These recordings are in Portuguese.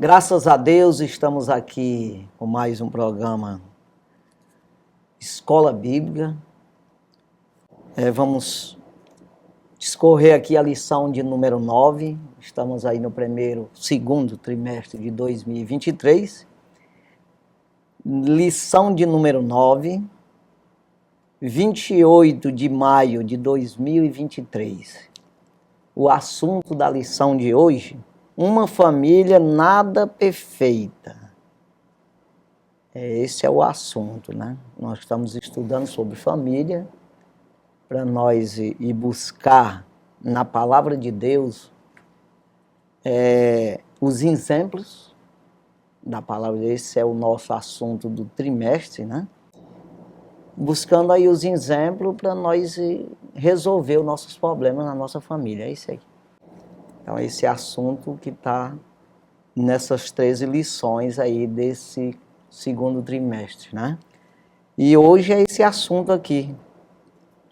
Graças a Deus estamos aqui com mais um programa Escola Bíblica. Vamos discorrer aqui a lição de número 9. Estamos aí no segundo trimestre de 2023. Lição de número 9, 28 de maio de 2023. O assunto da lição de hoje: uma família nada perfeita. Esse é o assunto, né? Nós estamos estudando sobre família, para nós ir buscar na palavra de Deus os exemplos da palavra. Esse é o nosso assunto do trimestre, né? Buscando aí os exemplos para nós resolver os nossos problemas na nossa família. É isso aí. Então, esse assunto que está nessas 13 lições aí desse segundo trimestre, né? E hoje é esse assunto aqui.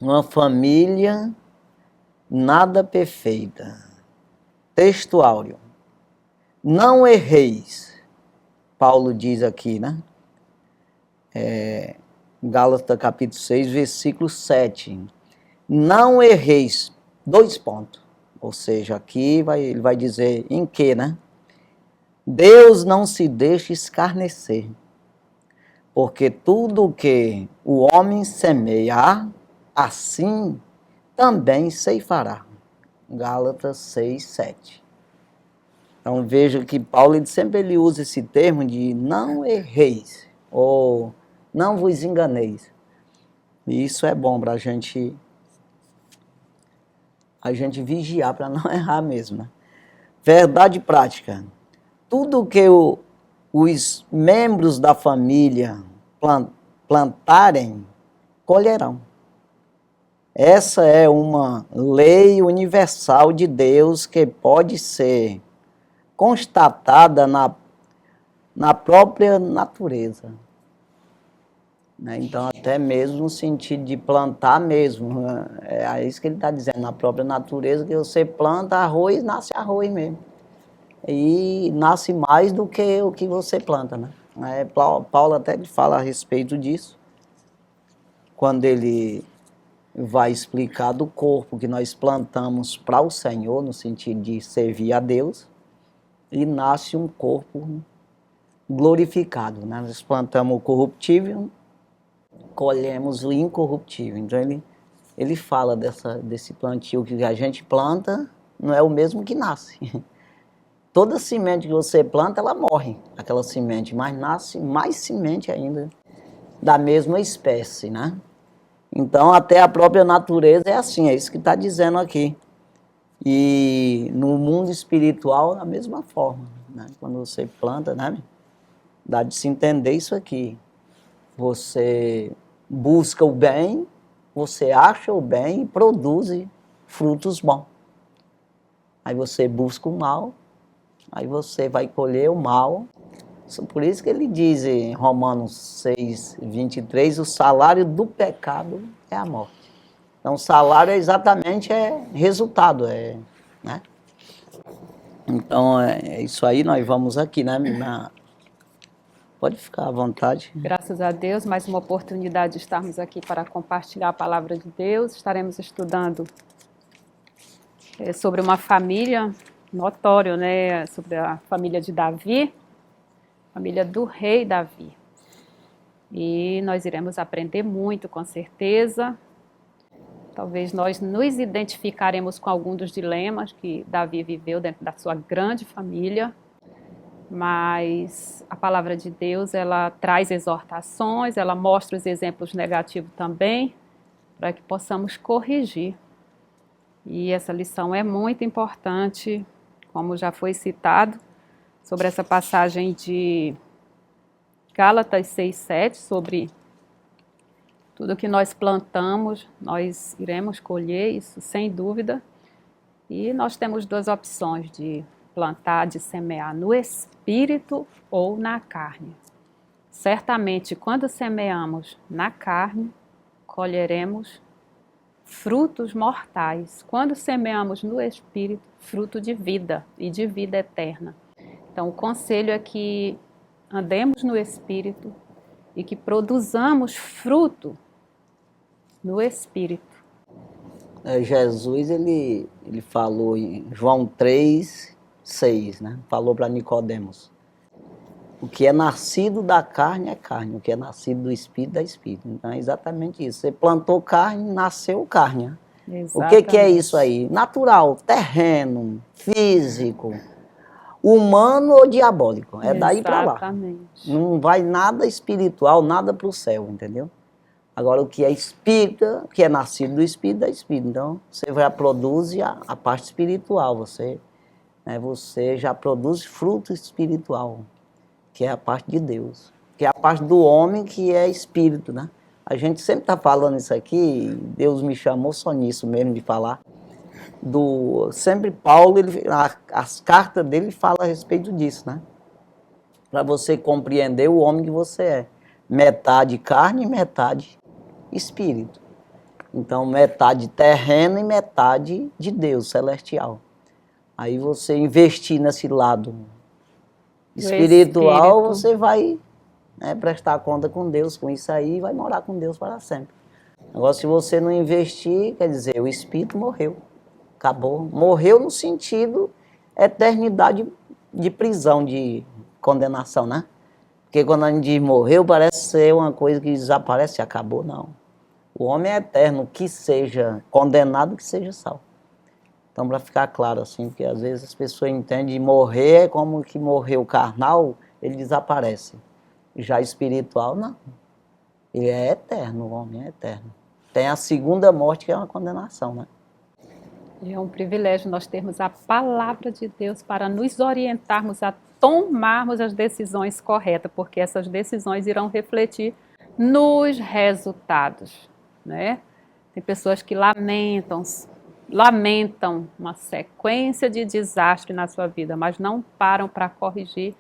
Uma família nada perfeita. Texto áureo. Não erreis. Paulo diz aqui, né? Gálatas capítulo 6, versículo 7. Não erreis. 2 pontos. Ou seja, aqui ele vai dizer em que, né? Deus não se deixa escarnecer, porque tudo o que o homem semear, assim também ceifará. Gálatas 6, 7. Então veja que Paulo sempre usa esse termo de não erreis, ou não vos enganeis. E isso é bom para a gente vigiar para não errar mesmo, né? Verdade prática. Tudo que os membros da família plantarem, colherão. Essa é uma lei universal de Deus que pode ser constatada na própria natureza. Então, até mesmo no sentido de plantar mesmo, é isso que ele está dizendo, na própria natureza, que você planta arroz, nasce arroz mesmo. E nasce mais do que o que você planta, né? Paulo até fala a respeito disso, quando ele vai explicar do corpo que nós plantamos para o Senhor, no sentido de servir a Deus, e nasce um corpo glorificado, né? Nós plantamos o corruptível, colhemos o incorruptível. Então ele fala desse plantio que a gente planta, não é o mesmo que nasce. Toda semente que você planta, ela morre, aquela semente, mas nasce mais semente ainda da mesma espécie, né? Então, até a própria natureza é assim, é isso que está dizendo aqui. E no mundo espiritual, da mesma forma, né? Quando você planta, né? Dá de se entender isso aqui. Você busca o bem, você acha o bem e produz frutos bons. Aí você busca o mal, aí você vai colher o mal. Por isso que ele diz em Romanos 6, 23, o salário do pecado é a morte. Então, o salário exatamente resultado, né? Então, é isso aí, nós vamos aqui, né? Pode ficar à vontade. Graças a Deus, mais uma oportunidade de estarmos aqui para compartilhar a palavra de Deus. Estaremos estudando sobre uma família notória, né? Sobre a família de Davi, família do rei Davi. E nós iremos aprender muito, com certeza. Talvez nós nos identificaremos com algum dos dilemas que Davi viveu dentro da sua grande família. Mas a palavra de Deus, ela traz exortações, ela mostra os exemplos negativos também, para que possamos corrigir. E essa lição é muito importante, como já foi citado, sobre essa passagem de Gálatas 6:7, sobre tudo que nós plantamos, nós iremos colher, isso sem dúvida. E nós temos 2 opções de plantar, de semear no espírito ou na carne. Certamente, quando semeamos na carne, colheremos frutos mortais. Quando semeamos no espírito, fruto de vida e de vida eterna. Então, o conselho é que andemos no Espírito e que produzamos fruto no Espírito. Jesus, ele falou em João 3:6, né? Falou para Nicodemos: o que é nascido da carne é carne, o que é nascido do Espírito é Espírito. Então é exatamente isso. Você plantou carne, nasceu carne. Né? O que é isso aí? Natural, terreno, físico, humano ou diabólico. É daí para lá. Exatamente. Não vai nada espiritual, nada para o céu, entendeu? Agora, o que é espírita, o que é nascido do Espírito, é Espírito. Então, você já produz a parte espiritual, você já produz fruto espiritual, que é a parte de Deus, que é a parte do homem, que é espírito, né? A gente sempre está falando isso aqui, Deus me chamou só nisso mesmo de falar. Sempre Paulo, as cartas dele falam a respeito disso, né? Para você compreender o homem que você é. Metade carne e metade espírito. Então, metade terreno e metade de Deus, celestial. Aí você investir nesse lado espiritual, você vai prestar conta com Deus com isso aí e vai morar com Deus para sempre. Agora, se você não investir, quer dizer, o espírito morreu. Acabou. Morreu no sentido eternidade de prisão, de condenação, né? Porque quando a gente diz morreu, parece ser uma coisa que desaparece e acabou, não. O homem é eterno, que seja condenado, que seja salvo. Então, para ficar claro assim, porque às vezes as pessoas entendem morrer como que morreu carnal, ele desaparece. Já espiritual, não. Ele é eterno, o homem é eterno. Tem a segunda morte, que é uma condenação, né? É um privilégio nós termos a palavra de Deus para nos orientarmos a tomarmos as decisões corretas, porque essas decisões irão refletir nos resultados, né? Tem pessoas que lamentam uma sequência de desastres na sua vida, mas não param para corrigir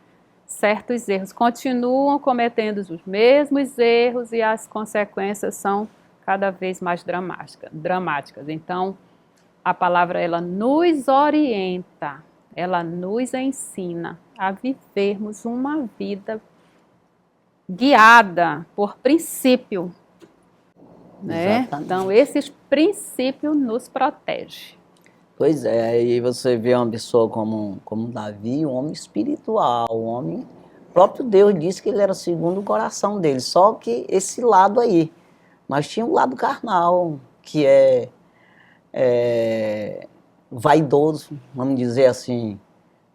certos erros, continuam cometendo os mesmos erros e as consequências são cada vez mais dramáticas. Então, a palavra, ela nos orienta, ela nos ensina a vivermos uma vida guiada por princípio, né? Então, esses princípios nos protegem. Pois é, aí você vê uma pessoa como Davi, um homem espiritual, um homem... O próprio Deus disse que ele era segundo o coração dele, só que esse lado aí. Mas tinha um lado carnal, que é vaidoso, vamos dizer assim,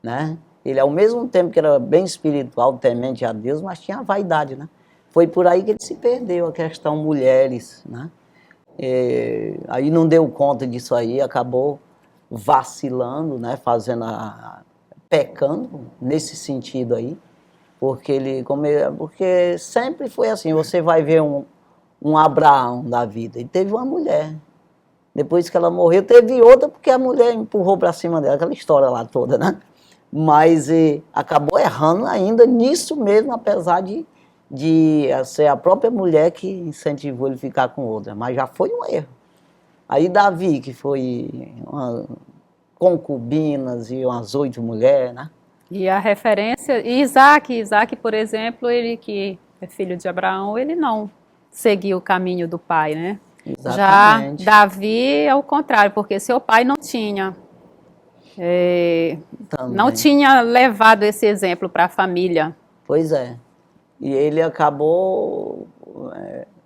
né? Ele, ao mesmo tempo que era bem espiritual, temente a Deus, mas tinha a vaidade, né? Foi por aí que ele se perdeu, a questão mulheres, né? Aí não deu conta disso aí, acabou vacilando, né? Pecando nesse sentido aí, porque sempre foi assim, você vai ver um Abraão da vida, e teve uma mulher. Depois que ela morreu, teve outra, porque a mulher empurrou para cima dela, aquela história lá toda, né? Mas acabou errando ainda nisso mesmo, apesar de ser a própria mulher que incentivou ele a ficar com outra. Mas já foi um erro. Aí Davi, que foi concubinas e umas 8 mulheres, né? E a referência, Isaac, por exemplo, ele que é filho de Abraão, ele não seguiu o caminho do pai, né? Exatamente. Já Davi é o contrário, porque seu pai não tinha levado esse exemplo para a família. Pois é. E ele acabou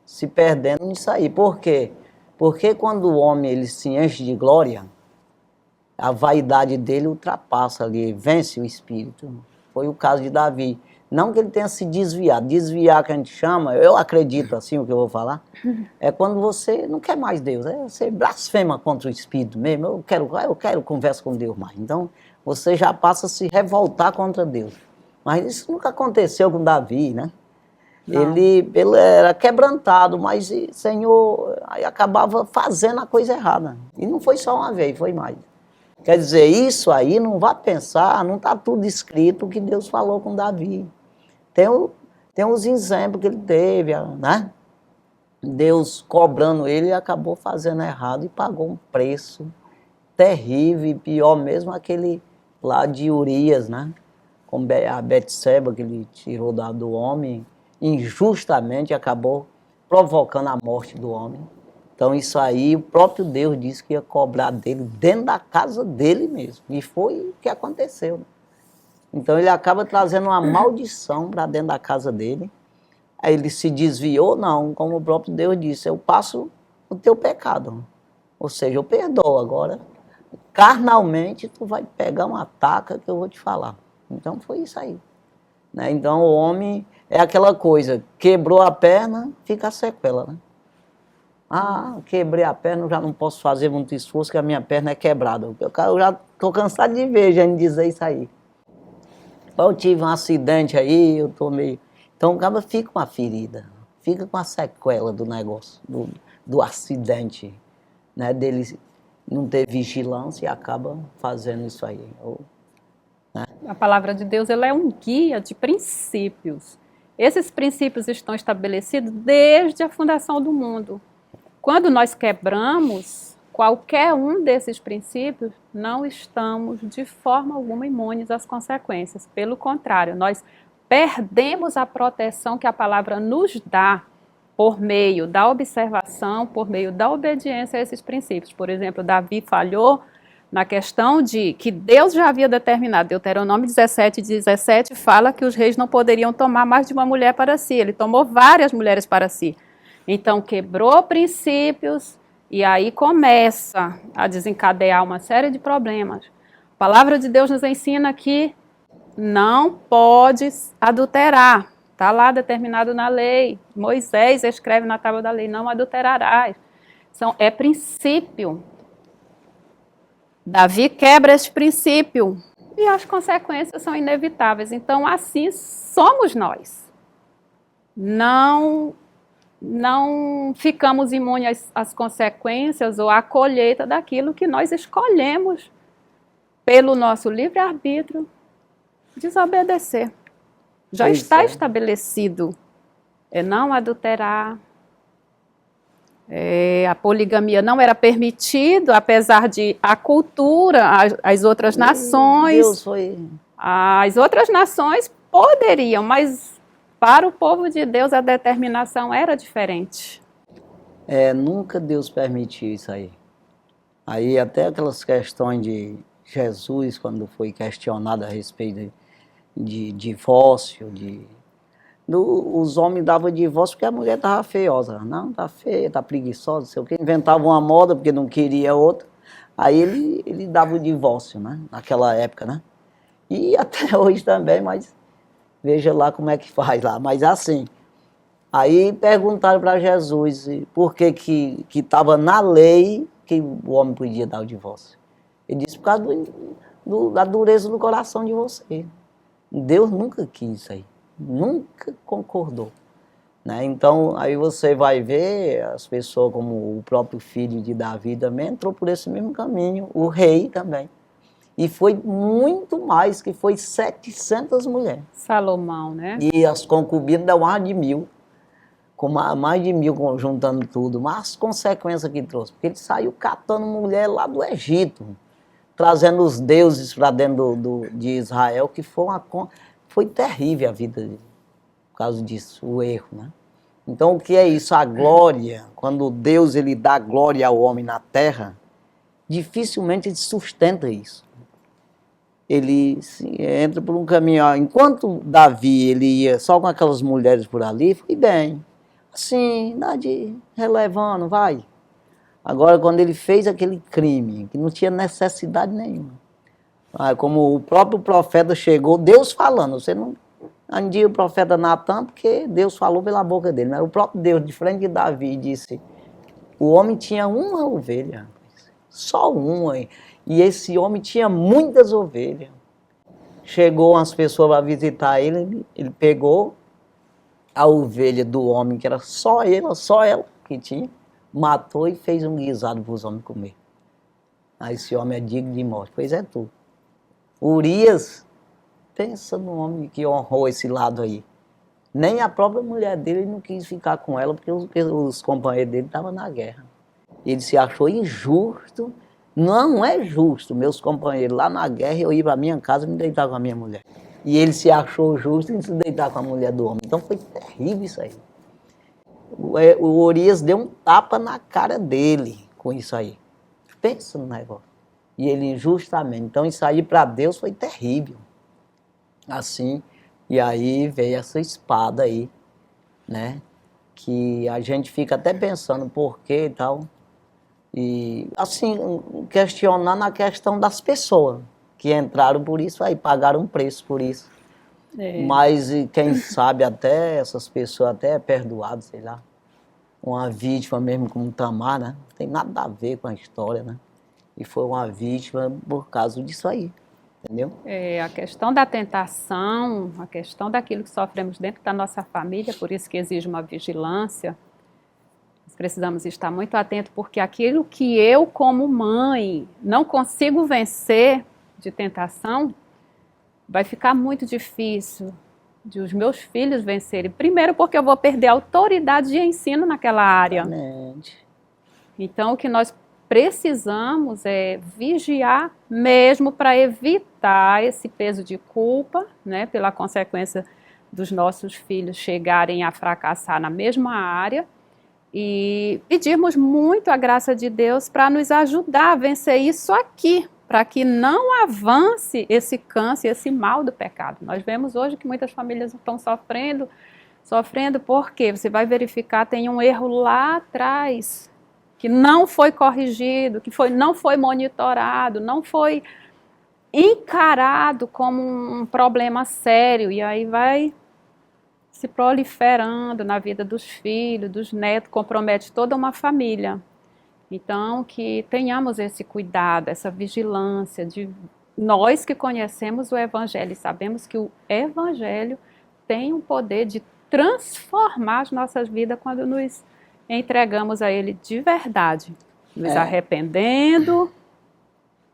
se perdendo nisso aí. Por quê? Porque quando o homem ele se enche de glória, a vaidade dele ultrapassa ali, vence o espírito. Foi o caso de Davi. Não que ele tenha se desviado. Desviar, que a gente chama, eu acredito assim, o que eu vou falar, é quando você não quer mais Deus, você blasfema contra o Espírito mesmo, eu quero conversa com Deus mais. Então, você já passa a se revoltar contra Deus. Mas isso nunca aconteceu com Davi, né? Ele era quebrantado, mas Senhor, aí acabava fazendo a coisa errada. E não foi só uma vez, foi mais. Quer dizer, isso aí, não vá pensar, não está tudo escrito o que Deus falou com Davi. Tem uns exemplos que ele teve, né? Deus cobrando ele e acabou fazendo errado e pagou um preço terrível, e pior mesmo aquele lá de Urias, né? como a Betseba, que ele tirou do homem, injustamente acabou provocando a morte do homem. Então isso aí, o próprio Deus disse que ia cobrar dele dentro da casa dele mesmo. E foi o que aconteceu. Então ele acaba trazendo uma maldição para dentro da casa dele. Aí ele se desviou, não, como o próprio Deus disse, eu passo o teu pecado. Ou seja, eu perdoo agora. Carnalmente, tu vai pegar uma taca que eu vou te falar. Então foi isso aí. Né? Então o homem é aquela coisa, quebrou a perna, fica a sequela. Né? Ah, quebrei a perna, já não posso fazer muito esforço, que a minha perna é quebrada. Eu já estou cansado de ver gente dizer isso aí. Eu tive um acidente aí, eu tô meio... Então o cara fica com a ferida, fica com a sequela do negócio, do acidente, né? Dele não ter vigilância e acaba fazendo isso aí. Né? A palavra de Deus, ela é um guia de princípios. Esses princípios estão estabelecidos desde a fundação do mundo. Quando nós quebramos qualquer um desses princípios, não estamos de forma alguma imunes às consequências. Pelo contrário, nós perdemos a proteção que a palavra nos dá por meio da observação, por meio da obediência a esses princípios. Por exemplo, Davi falhou na questão de que Deus já havia determinado. Deuteronômio 17:17 fala que os reis não poderiam tomar mais de uma mulher para si. Ele tomou várias mulheres para si. Então, quebrou princípios e aí começa a desencadear uma série de problemas. A palavra de Deus nos ensina que não pode adulterar. Está lá determinado na lei. Moisés escreve na tábua da lei, não adulterarás. É princípio. Davi quebra esse princípio e as consequências são inevitáveis. Então, assim somos nós. Não ficamos imunes às consequências ou à colheita daquilo que nós escolhemos pelo nosso livre-arbítrio desobedecer. Já está estabelecido. É não adulterar. A poligamia não era permitido, apesar de a cultura, as outras nações, as outras nações poderiam, mas para o povo de Deus a determinação era diferente. Nunca Deus permitiu isso aí. Aí até aquelas questões de Jesus, quando foi questionado a respeito de divórcio, os homens davam divórcio porque a mulher estava feiosa. Não, está feia, está preguiçosa, não sei o quê. Inventava uma moda porque não queria outra. Aí ele dava o divórcio, né? Naquela época, né? E até hoje também, mas veja lá como é que faz lá. Mas assim, aí perguntaram para Jesus por que estava na lei que o homem podia dar o divórcio. Ele disse, por causa da dureza do coração de você. Deus nunca quis isso aí. Nunca concordou. Né? Então, aí você vai ver as pessoas como o próprio filho de Davi também entrou por esse mesmo caminho, o rei também. E foi muito mais, que foi 700 mulheres. Salomão, né? E as concubinas dão mais de 1000. Com mais de 1000 juntando tudo. Mas as consequências que trouxe. Porque ele saiu catando mulher lá do Egito, trazendo os deuses para dentro de Israel, que foi terrível a vida dele, por causa disso, o erro, né? Então, o que é isso? A glória, quando Deus ele dá glória ao homem na terra, dificilmente ele sustenta isso. Ele entra por um caminho. Enquanto Davi ele ia só com aquelas mulheres por ali, foi bem. Assim, nada de relevando, vai. Agora, quando ele fez aquele crime, que não tinha necessidade nenhuma, como o próprio profeta chegou, Deus falando, você não andia o profeta Natan, porque Deus falou pela boca dele, mas o próprio Deus, de frente de Davi, disse, o homem tinha uma ovelha, só uma, e esse homem tinha muitas ovelhas. Chegou umas pessoas para visitar ele pegou a ovelha do homem, que era só ela que tinha, matou e fez um guisado para os homens comer. Aí esse homem é digno de morte. Pois é tu. Urias, pensa no homem que honrou esse lado aí. Nem a própria mulher dele não quis ficar com ela, porque os companheiros dele estavam na guerra. Ele se achou injusto. Não é justo, meus companheiros, lá na guerra eu ir para minha casa e me deitar com a minha mulher. E ele se achou justo em se deitar com a mulher do homem. Então foi terrível isso aí. O Urias deu um tapa na cara dele com isso aí. Pensa no negócio. E ele injustamente. Então isso aí para Deus foi terrível. Assim, e aí veio essa espada aí, né? Que a gente fica até pensando por quê e tal. E assim, questionando a questão das pessoas que entraram por isso aí, pagaram um preço por isso. Mas quem sabe até essas pessoas até é perdoado, sei lá. Uma vítima mesmo como Tamar, né? Não tem nada a ver com a história, né? E foi uma vítima por causa disso aí, entendeu? A questão da tentação, a questão daquilo que sofremos dentro da nossa família, por isso que exige uma vigilância. Nós precisamos estar muito atentos, porque aquilo que eu, como mãe, não consigo vencer de tentação, vai ficar muito difícil de os meus filhos vencerem. Primeiro porque eu vou perder a autoridade de ensino naquela área. Exatamente. Então, o que nós precisamos é vigiar mesmo para evitar esse peso de culpa, né, pela consequência dos nossos filhos chegarem a fracassar na mesma área, e pedirmos muito a graça de Deus para nos ajudar a vencer isso aqui, para que não avance esse câncer, esse mal do pecado. Nós vemos hoje que muitas famílias estão sofrendo porque você vai verificar, tem um erro lá atrás, que não foi corrigido, não foi monitorado, não foi encarado como um problema sério, e aí vai se proliferando na vida dos filhos, dos netos, compromete toda uma família. Então, que tenhamos esse cuidado, essa vigilância de nós que conhecemos o Evangelho e sabemos que o Evangelho tem um poder de transformar as nossas vidas quando nos entregamos a Ele de verdade, nos arrependendo,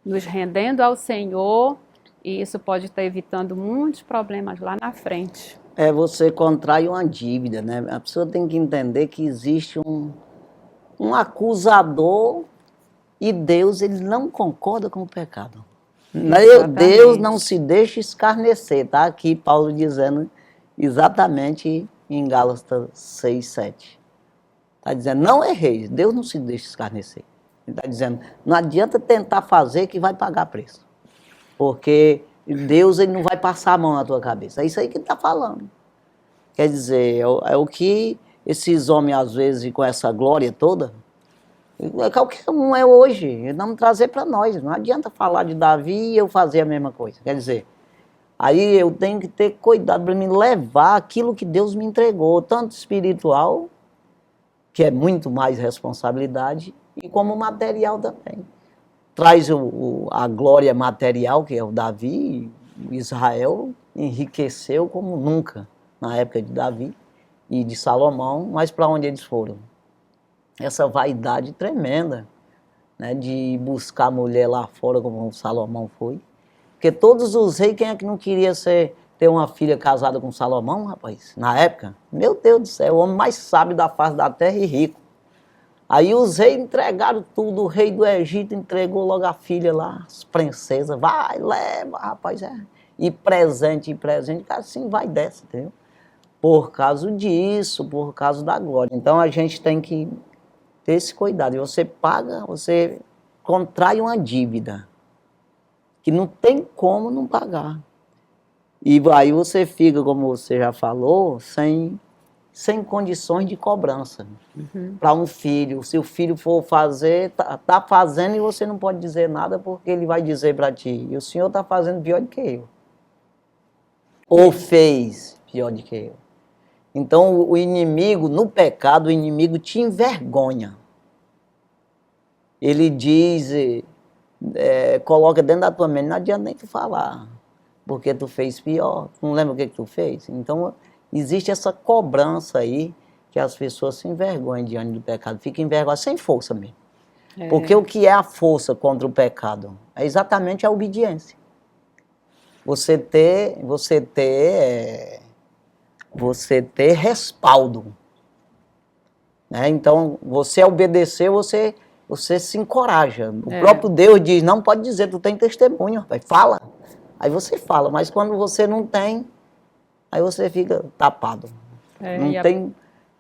nos rendendo ao Senhor, e isso pode estar evitando muitos problemas lá na frente. Você contrai uma dívida, né? A pessoa tem que entender que existe um acusador e Deus, ele não concorda com o pecado. Exatamente. Deus não se deixa escarnecer, tá? Aqui Paulo dizendo exatamente em Gálatas 6, 7. Está dizendo, não errei, Deus não se deixa escarnecer. Ele está dizendo, não adianta tentar fazer que vai pagar preço. Porque Deus, ele não vai passar a mão na tua cabeça. É isso aí que ele está falando. Quer dizer, é o que esses homens, às vezes, com essa glória toda, qualquer um é hoje. Eles vão trazer para nós. Não adianta falar de Davi e eu fazer a mesma coisa. Quer dizer, aí eu tenho que ter cuidado para me levar aquilo que Deus me entregou, tanto espiritual, que é muito mais responsabilidade, e como material também. Traz a glória material, que é o Davi, Israel enriqueceu como nunca na época de Davi e de Salomão, mas para onde eles foram? Essa vaidade tremenda, né, de buscar mulher lá fora, como Salomão foi. Porque todos os reis, quem é que não queria ter uma filha casada com Salomão, rapaz? Na época, meu Deus do céu, o homem mais sábio da face da terra e rico. Aí os reis entregaram tudo, o rei do Egito entregou logo a filha lá, as princesas, vai, leva, rapaz, e presente, assim vai dessa, entendeu? Por causa disso, por causa da glória. Então a gente tem que ter esse cuidado, e você contrai uma dívida, que não tem como não pagar. E aí você fica, como você já falou, sem condições de cobrança. Para um filho, se o filho for fazer, tá fazendo e você não pode dizer nada porque ele vai dizer para ti, e o senhor está fazendo pior do que eu. Ou fez pior do que eu. Então o inimigo, no pecado, o inimigo te envergonha. Ele diz, coloca dentro da tua mente, não adianta nem tu falar, porque tu fez pior, tu não lembra o que tu fez? Então existe essa cobrança aí, que as pessoas se envergonham diante do pecado, ficam envergonhadas sem força mesmo. Porque o que é a força contra o pecado? É exatamente a obediência. Você ter respaldo. Né? Então, você obedecer, você se encoraja. O próprio Deus diz, não pode dizer, tu tem testemunho, rapaz, fala. Aí você fala, mas quando você não tem, aí você fica tapado.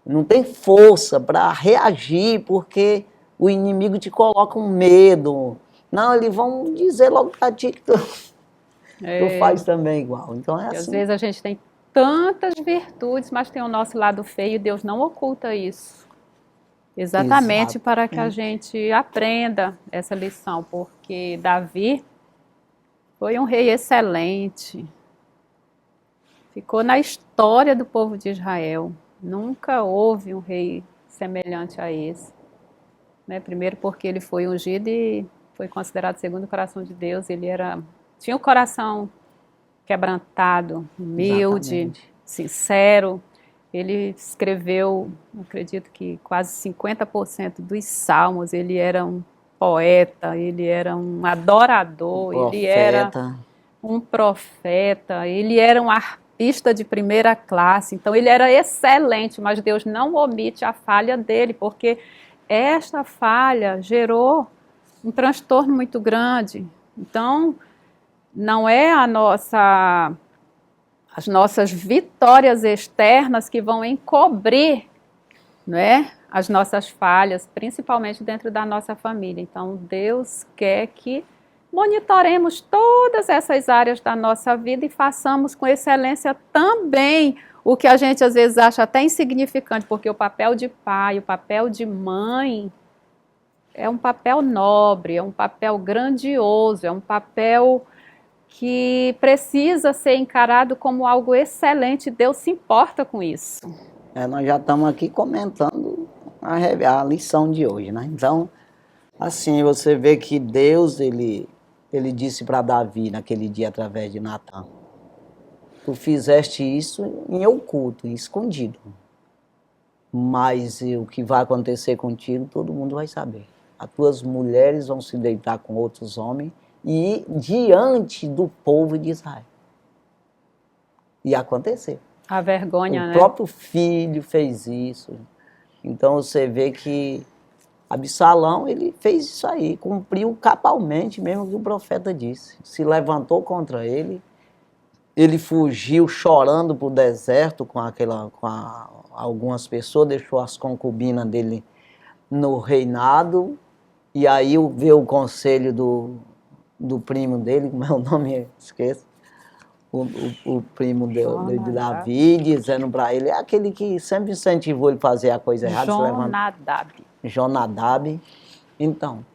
Não tem força para reagir, porque o inimigo te coloca um medo. Não, eles vão dizer logo para ti que tu faz também igual. Então é E às assim. vezes a gente tem tantas virtudes, mas tem o nosso lado feio e Deus não oculta isso. Exatamente Exato. para que a gente aprenda essa lição, porque Davi foi um rei excelente, ficou na história do povo de Israel. Nunca houve um rei semelhante a esse. Né? Primeiro porque ele foi ungido e foi considerado segundo o coração de Deus. Tinha o coração quebrantado, humilde, Exatamente. sincero. Ele escreveu, acredito que quase 50% dos salmos. Ele era um poeta, ele era um adorador, ele era Profeta. um profeta, ele era um arpista de primeira classe. Então ele era excelente, mas Deus não omite a falha dele, porque esta falha gerou um transtorno muito grande. Então, não é as nossas vitórias externas que vão encobrir, né, as nossas falhas, principalmente dentro da nossa família. Então, Deus quer que monitoremos todas essas áreas da nossa vida e façamos com excelência também o que a gente às vezes acha até insignificante, porque o papel de pai, o papel de mãe é um papel nobre, é um papel grandioso, é um papel que precisa ser encarado como algo excelente. Deus se importa com isso. Nós já estamos aqui comentando a lição de hoje, né? Então, assim, você vê que Deus, ele disse para Davi naquele dia através de Natan: tu fizeste isso em oculto, em escondido. Mas o que vai acontecer contigo, todo mundo vai saber. As tuas mulheres vão se deitar com outros homens e diante do povo de Israel. E aconteceu. A vergonha, O né? próprio filho fez isso. Então você vê que Absalão, ele fez isso aí, cumpriu cabalmente mesmo o que o profeta disse. Se levantou contra ele, ele fugiu chorando para o deserto com algumas pessoas, deixou as concubinas dele no reinado, e aí veio o conselho do primo dele, como é o nome? Esqueço. O primo de Davi, dizendo para ele, é aquele que sempre incentivou ele a fazer a coisa errada. Jonadab. Então,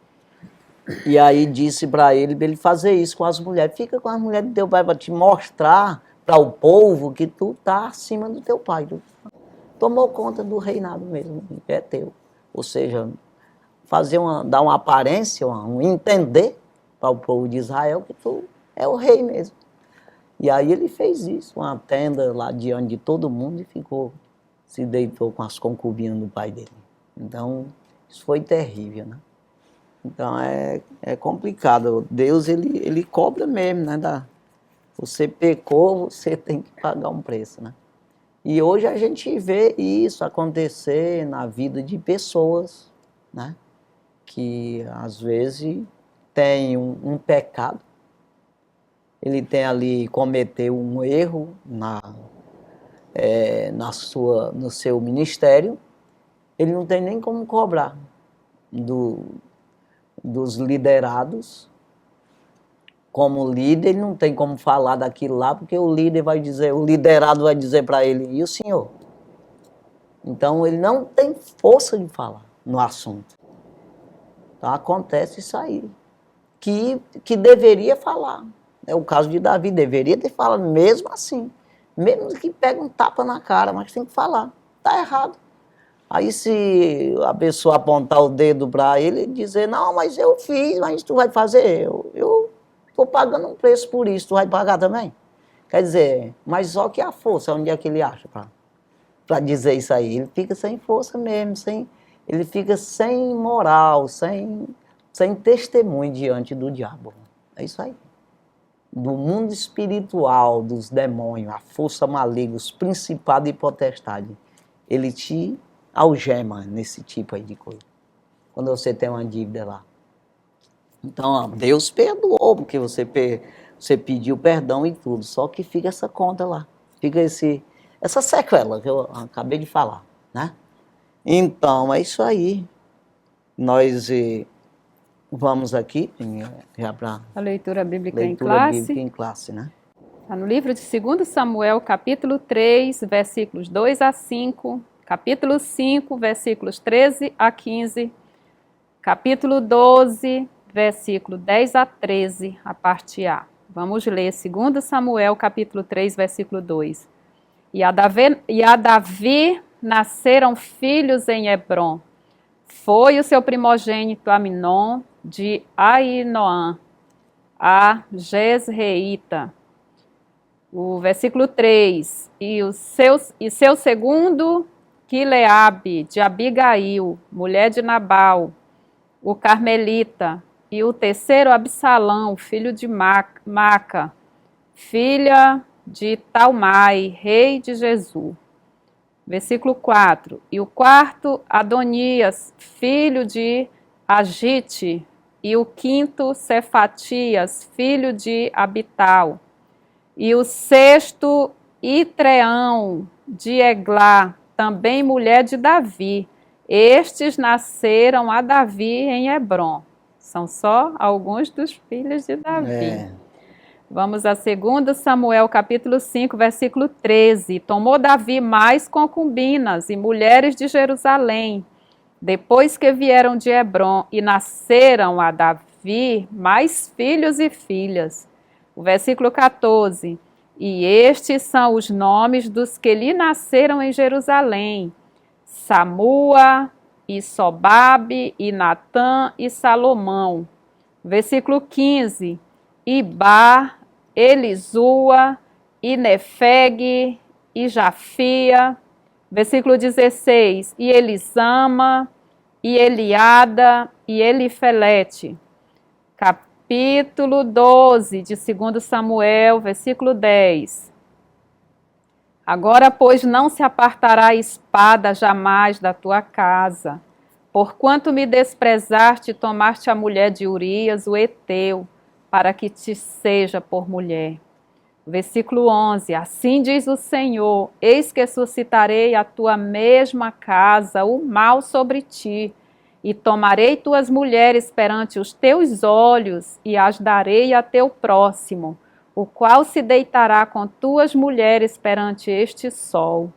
e aí disse para ele fazer isso com as mulheres. Fica com as mulheres do teu pai para te mostrar para o povo que tu está acima do teu pai. Tu tomou conta do reinado mesmo, é teu. Ou seja, dar uma aparência, um entender para o povo de Israel que tu é o rei mesmo. E aí ele fez isso, uma tenda lá diante de todo mundo e se deitou com as concubinas do pai dele. Então, isso foi terrível, né? Então, é complicado. Deus, ele cobra mesmo, né? Você pecou, você tem que pagar um preço, né? E hoje a gente vê isso acontecer na vida de pessoas, né? Que, às vezes, tem um pecado. Ele tem ali, cometeu um erro no seu ministério, ele não tem nem como cobrar dos liderados. Como líder, ele não tem como falar daquilo lá, porque o liderado vai dizer para ele, e o senhor? Então, ele não tem força de falar no assunto. Então, acontece isso aí, que deveria falar. É o caso de Davi, deveria ter falado mesmo assim. Mesmo que pega um tapa na cara, mas tem que falar. Está errado. Aí se a pessoa apontar o dedo para ele e dizer, não, mas eu fiz, mas tu vai fazer? Eu estou pagando um preço por isso, tu vai pagar também? Quer dizer, mas só que a força, onde é que ele acha para dizer isso aí? Ele fica sem força mesmo, ele fica sem moral, sem testemunho diante do diabo. É isso aí. Do mundo espiritual, dos demônios, a força maligna, os principados e potestades, ele te algema nesse tipo aí de coisa, quando você tem uma dívida lá. Então, Deus perdoou, porque você Você pediu perdão e tudo, só que fica essa conta lá. Fica essa sequela que eu acabei de falar, né? Então, é isso aí. Nós vamos aqui já para A leitura bíblica leitura bíblica em classe, né? Está no livro de 2 Samuel, capítulo 3, versículos 2 a 5, capítulo 5, versículos 13 a 15, capítulo 12, versículo 10 a 13, a parte A. Vamos ler 2 Samuel, capítulo 3, versículo 2. E a Davi nasceram filhos em Hebrom. Foi o seu primogênito Aminon, de Ainoã, a Jezreíta. O versículo 3, e seu segundo, Quileabe, de Abigail, mulher de Nabal, o carmelita, e o terceiro, Absalão, filho de Maca, filha de Talmai, rei de Jesu. Versículo 4, e o quarto, Adonias, filho de Agite, e o quinto, Cefatias, filho de Abital. E o sexto, Itreão, de Eglá, também mulher de Davi. Estes nasceram a Davi em Hebrom. São só alguns dos filhos de Davi. Vamos a 2 Samuel, capítulo 5, versículo 13. Tomou Davi mais concubinas e mulheres de Jerusalém, depois que vieram de Hebrom, e nasceram a Davi mais filhos e filhas. O versículo 14. E estes são os nomes dos que lhe nasceram em Jerusalém: Samua, e Sobabe, e Natã, e Salomão. Versículo 15. Ibar, Elisua, e Nefeg, e Jafia. Versículo 16. E Elisama, e Eliada, e Elifelete. Capítulo 12 de 2 Samuel, versículo 10. Agora, pois, não se apartará a espada jamais da tua casa, porquanto me desprezaste e tomaste a mulher de Urias, o Heteu, para que te seja por mulher. Versículo 11. Assim diz o Senhor: eis que suscitarei a tua mesma casa o mal sobre ti, e tomarei tuas mulheres perante os teus olhos, e as darei a teu próximo, o qual se deitará com tuas mulheres perante este sol.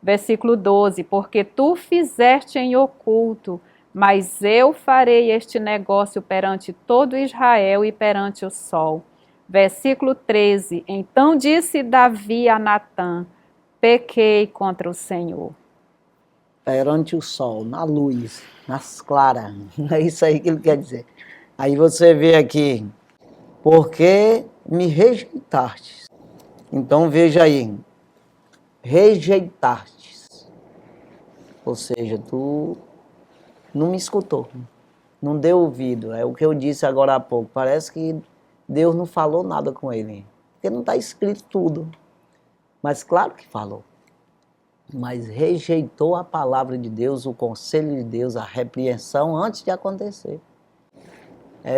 Versículo 12. Porque tu fizeste em oculto, mas eu farei este negócio perante todo Israel e perante o sol. Versículo 13. Então disse Davi a Natã: pequei contra o Senhor. Perante o sol, na luz, nas claras. É isso aí que ele quer dizer. Aí você vê aqui, porque me rejeitastes. Então veja aí, rejeitastes. Ou seja, tu não me escutou, não deu ouvido. É o que eu disse agora há pouco. Parece que Deus não falou nada com ele, porque não está escrito tudo. Mas claro que falou. Mas rejeitou a palavra de Deus, o conselho de Deus, a repreensão antes de acontecer.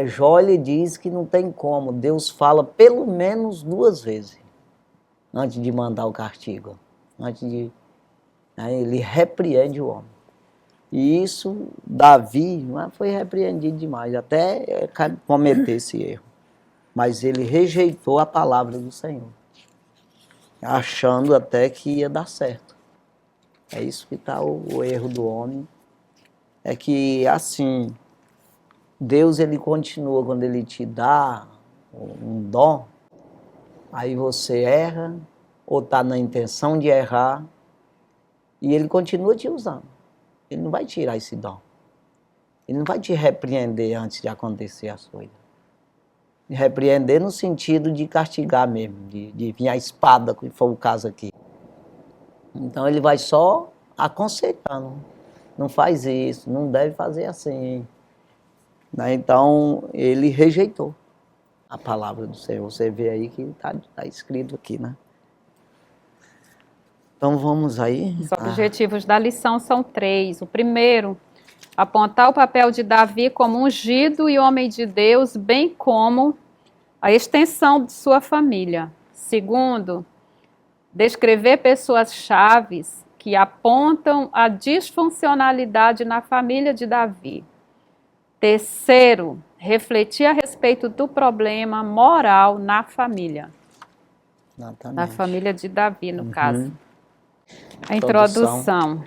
Jó, ele diz que não tem como, Deus fala pelo menos 2 vezes antes de mandar o castigo, ele repreende o homem. E isso, Davi, foi repreendido demais, até cometer esse erro. Mas ele rejeitou a palavra do Senhor, achando até que ia dar certo. É isso que está o erro do homem. É que, assim, Deus, ele continua, quando ele te dá um dom, aí você erra, ou está na intenção de errar, e ele continua te usando. Ele não vai tirar esse dom. Ele não vai te repreender antes de acontecer as coisas. Repreender no sentido de castigar mesmo, de vir a espada, que foi o caso aqui. Então ele vai só aconselhando. Não faz isso, não deve fazer assim. Então ele rejeitou a palavra do Senhor. Você vê aí que está escrito aqui, né? Então vamos aí. Os objetivos da lição são 3. O primeiro, apontar o papel de Davi como ungido e homem de Deus, bem como a extensão de sua família. Segundo, descrever pessoas chaves que apontam a disfuncionalidade na família de Davi. Terceiro, refletir a respeito do problema moral na família. Exatamente. Na família de Davi, no caso. A Introdução.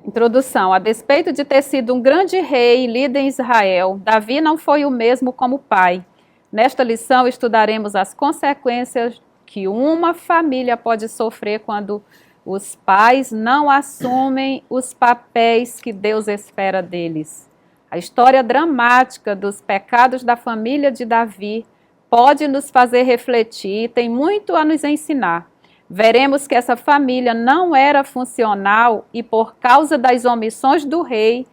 Introdução. A despeito de ter sido um grande rei e líder em Israel, Davi não foi o mesmo como pai. Nesta lição estudaremos as consequências que uma família pode sofrer quando os pais não assumem os papéis que Deus espera deles. A história dramática dos pecados da família de Davi pode nos fazer refletir e tem muito a nos ensinar. Veremos que essa família não era funcional e, por causa das omissões do rei,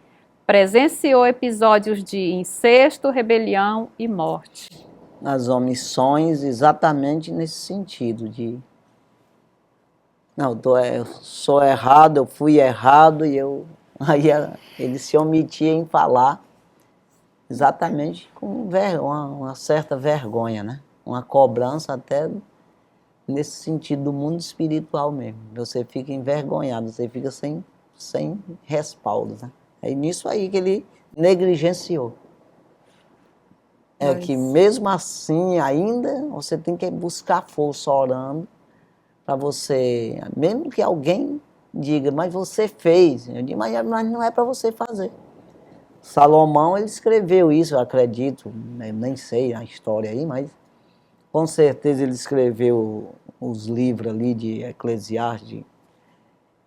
presenciou episódios de incesto, rebelião e morte. As omissões exatamente nesse sentido de... Não, eu sou errado, eu fui errado e eu... Aí ele se omitia em falar exatamente com uma certa vergonha, né? Uma cobrança até nesse sentido do mundo espiritual mesmo. Você fica envergonhado, você fica sem respaldo, né? É nisso aí que ele negligenciou. É que mesmo assim, ainda, você tem que buscar força orando para você, mesmo que alguém diga, mas você fez. Eu digo, mas não é para você fazer. Salomão, ele escreveu isso, eu acredito, nem sei a história aí, mas com certeza ele escreveu os livros ali de Eclesiastes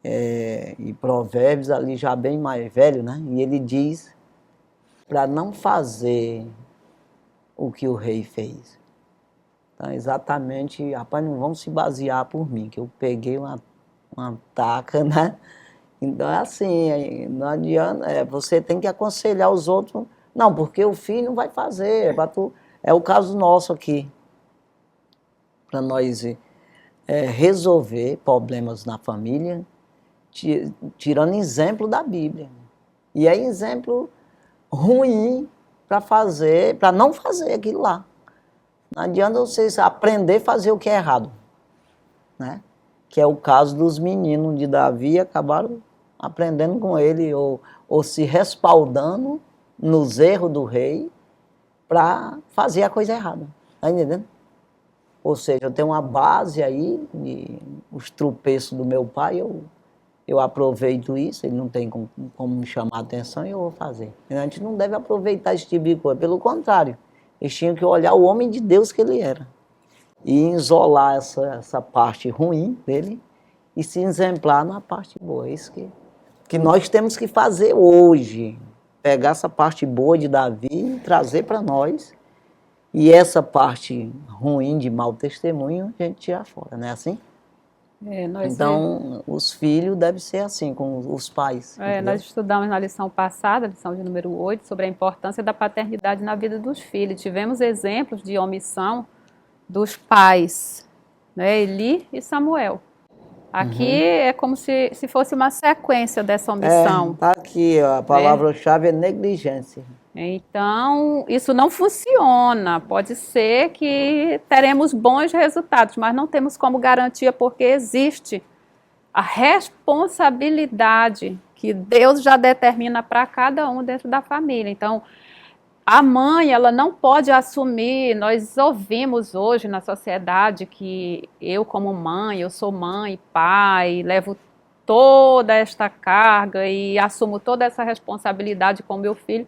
e Provérbios ali já bem mais velho, né? E ele diz para não fazer o que o rei fez. Então, exatamente, rapaz, não vão se basear por mim, que eu peguei uma taca, né? Então é assim, não adianta, você tem que aconselhar os outros, não, porque o filho não vai fazer, é o caso nosso aqui, para nós resolver problemas na família, tirando exemplo da Bíblia. E é exemplo ruim para não fazer aquilo lá. Não adianta vocês aprender a fazer o que é errado, né? Que é o caso dos meninos de Davi, acabaram aprendendo com ele ou se respaldando nos erros do rei para fazer a coisa errada. Está entendendo? Ou seja, eu tenho uma base aí, os tropeços do meu pai, eu aproveito isso, ele não tem como me chamar a atenção e eu vou fazer. A gente não deve aproveitar esse tipo de coisa, pelo contrário, eles tinham que olhar o homem de Deus que ele era e isolar essa parte ruim dele e se exemplar na parte boa. É isso que nós temos que fazer hoje, pegar essa parte boa de Davi e trazer para nós, e essa parte ruim de mau testemunho a gente tirar fora, não é assim? Então, os filhos devem ser assim, com os pais. Nós estudamos na lição passada, lição de número 8, sobre a importância da paternidade na vida dos filhos. Tivemos exemplos de omissão dos pais, né, Eli e Samuel. Aqui é como se fosse uma sequência dessa omissão. Está aqui, a palavra-chave é negligência. Então, isso não funciona. Pode ser que teremos bons resultados, mas não temos como garantia, porque existe a responsabilidade que Deus já determina para cada um dentro da família. Então, a mãe, ela não pode assumir, nós ouvimos hoje na sociedade que eu como mãe, eu sou mãe, pai, levo toda esta carga e assumo toda essa responsabilidade com meu filho,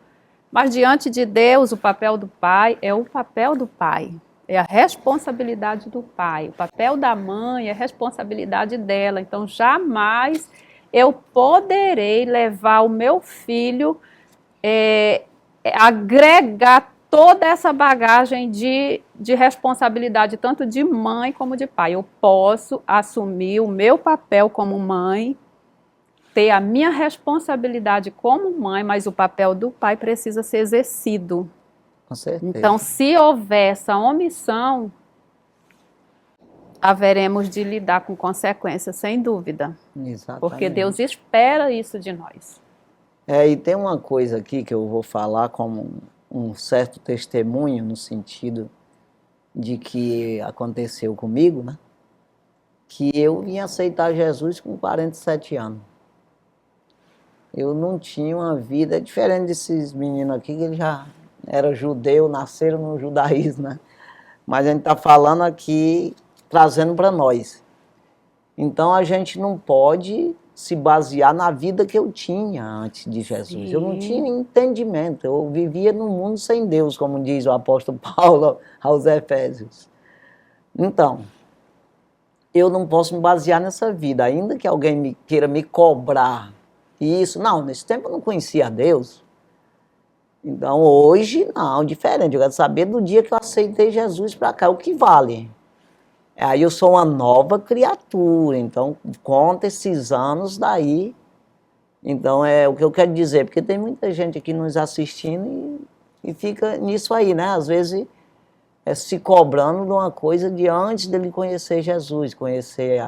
mas diante de Deus o papel do pai é o papel do pai, é a responsabilidade do pai, o papel da mãe é a responsabilidade dela, então jamais eu poderei levar o meu filho agregar toda essa bagagem de responsabilidade, tanto de mãe como de pai. Eu posso assumir o meu papel como mãe, ter a minha responsabilidade como mãe, mas o papel do pai precisa ser exercido. Com certeza. Então, se houver essa omissão, haveremos de lidar com consequências, sem dúvida. Exatamente. Porque Deus espera isso de nós. E tem uma coisa aqui que eu vou falar como um certo testemunho, no sentido de que aconteceu comigo, né? Que eu vim aceitar Jesus com 47 anos. Eu não tinha uma vida diferente desses meninos aqui, que eles já eram judeus, nasceram no judaísmo, né? Mas a gente está falando aqui, trazendo para nós. Então a gente não pode se basear na vida que eu tinha antes de Jesus. Eu não tinha entendimento, eu vivia num mundo sem Deus, como diz o apóstolo Paulo aos Efésios. Então, eu não posso me basear nessa vida, ainda que alguém queira me cobrar isso. Não, nesse tempo eu não conhecia Deus. Então hoje, não, diferente. Eu quero saber do dia que eu aceitei Jesus para cá, o que vale. Aí eu sou uma nova criatura, então conta esses anos daí. Então é o que eu quero dizer, porque tem muita gente aqui nos assistindo e fica nisso aí, né? Às vezes se cobrando de uma coisa de antes dele conhecer Jesus, conhecer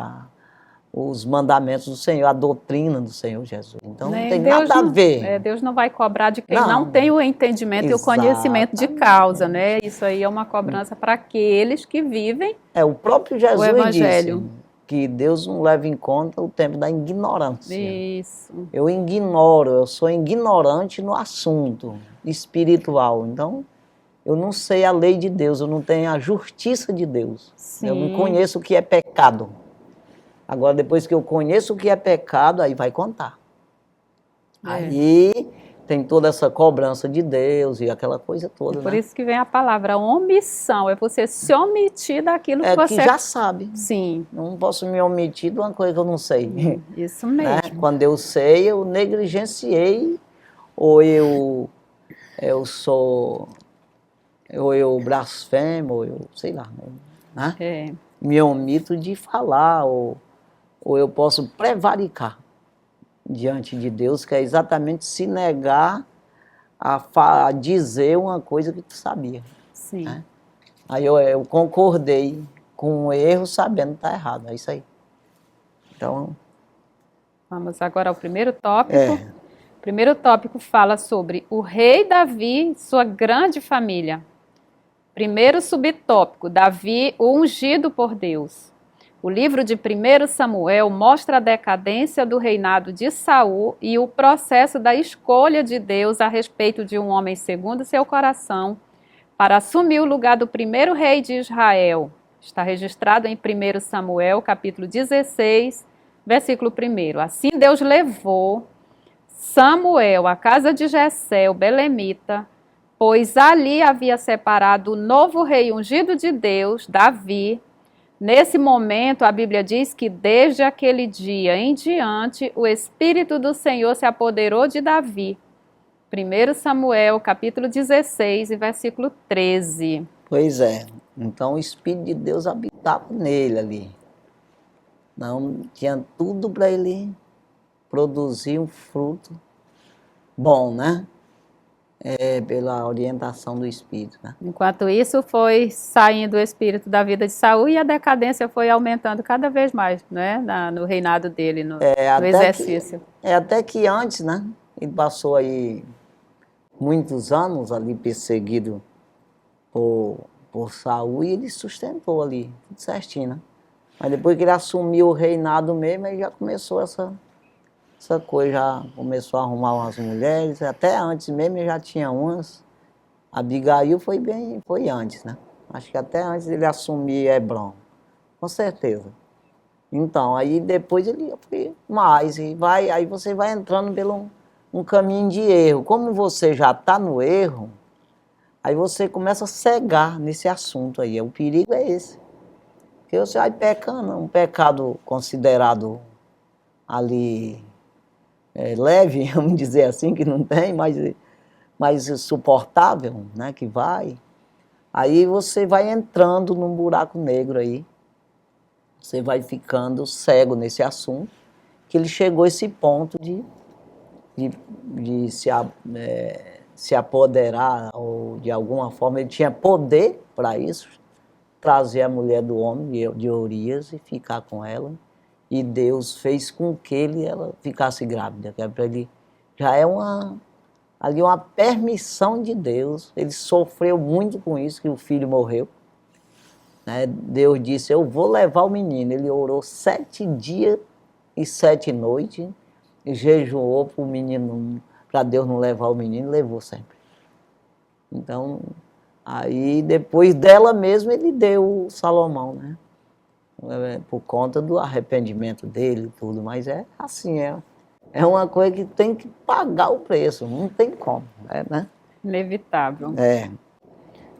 os mandamentos do Senhor, a doutrina do Senhor Jesus. Então não tem Deus nada a não, ver. Deus não vai cobrar de quem não tem o entendimento e o conhecimento de causa, né? Isso aí é uma cobrança para aqueles que vivem o próprio o Jesus Evangelho. disse que Deus não leva em conta o tempo da ignorância. Isso. Eu ignoro, eu sou ignorante no assunto espiritual. Então, eu não sei a lei de Deus, eu não tenho a justiça de Deus. Sim. Eu não conheço o que é pecado. Agora, depois que eu conheço o que é pecado, aí vai contar. Aí tem toda essa cobrança de Deus e aquela coisa toda. Por isso que vem a palavra omissão, é você se omitir daquilo que você... que já sabe. Sim. Não posso me omitir de uma coisa que eu não sei. Isso mesmo. Né? Quando eu sei, eu negligenciei, ou eu sou... ou eu blasfemo, ou eu sei lá, né? Me omito de falar, ou eu posso prevaricar diante de Deus, que é exatamente se negar a dizer uma coisa que tu sabia. Sim. Né? Aí eu concordei com o erro sabendo que está errado, é isso aí. Então... Vamos agora ao primeiro tópico. O primeiro tópico fala sobre o rei Davi e sua grande família. Primeiro subtópico, Davi, o ungido por Deus. O livro de 1 Samuel mostra a decadência do reinado de Saul e o processo da escolha de Deus a respeito de um homem segundo seu coração para assumir o lugar do primeiro rei de Israel. Está registrado em 1 Samuel, capítulo 16, versículo 1. Assim Deus levou Samuel à casa de Jessé, o belemita, pois ali havia separado o novo rei ungido de Deus, Davi. Nesse momento, a Bíblia diz que desde aquele dia em diante, o Espírito do Senhor se apoderou de Davi. 1 Samuel, capítulo 16, versículo 13. Pois é. Então o Espírito de Deus habitava nele ali. Não tinha tudo para ele produzir um fruto bom, né? Pela orientação do Espírito. Né? Enquanto isso, foi saindo o espírito da vida de Saul e a decadência foi aumentando cada vez mais, né? No reinado dele, no exercício. Até que antes, né? Ele passou aí muitos anos ali perseguido por Saul e ele sustentou ali, tudo certinho, né? Mas depois que ele assumiu o reinado mesmo, ele já começou essa coisa, já começou a arrumar umas mulheres, até antes mesmo ele já tinha umas. Abigail foi antes, né? Acho que até antes dele assumir Hebron, com certeza. Então, aí depois ele foi mais, aí você vai entrando pelo um caminho de erro. Como você já está no erro, aí você começa a cegar nesse assunto aí. O perigo é esse. Porque você vai pecando, um pecado considerado ali leve, vamos dizer assim, que não tem, mais suportável, né, que vai. Aí você vai entrando num buraco negro aí. Você vai ficando cego nesse assunto, que ele chegou a esse ponto de se apoderar, ou de alguma forma ele tinha poder para isso, trazer a mulher do homem, de Urias, e ficar com ela. E Deus fez com que ela ficasse grávida. Para ele já é ali uma permissão de Deus. Ele sofreu muito com isso, que o filho morreu. né? Deus disse, eu vou levar o menino. Ele orou 7 dias e 7 noites, e jejuou para o menino, para Deus não levar o menino, levou sempre. Então, aí depois dela mesmo ele deu o Salomão, né? Por conta do arrependimento dele e tudo, mas é assim, é uma coisa que tem que pagar o preço, não tem como, né? Inevitável. É.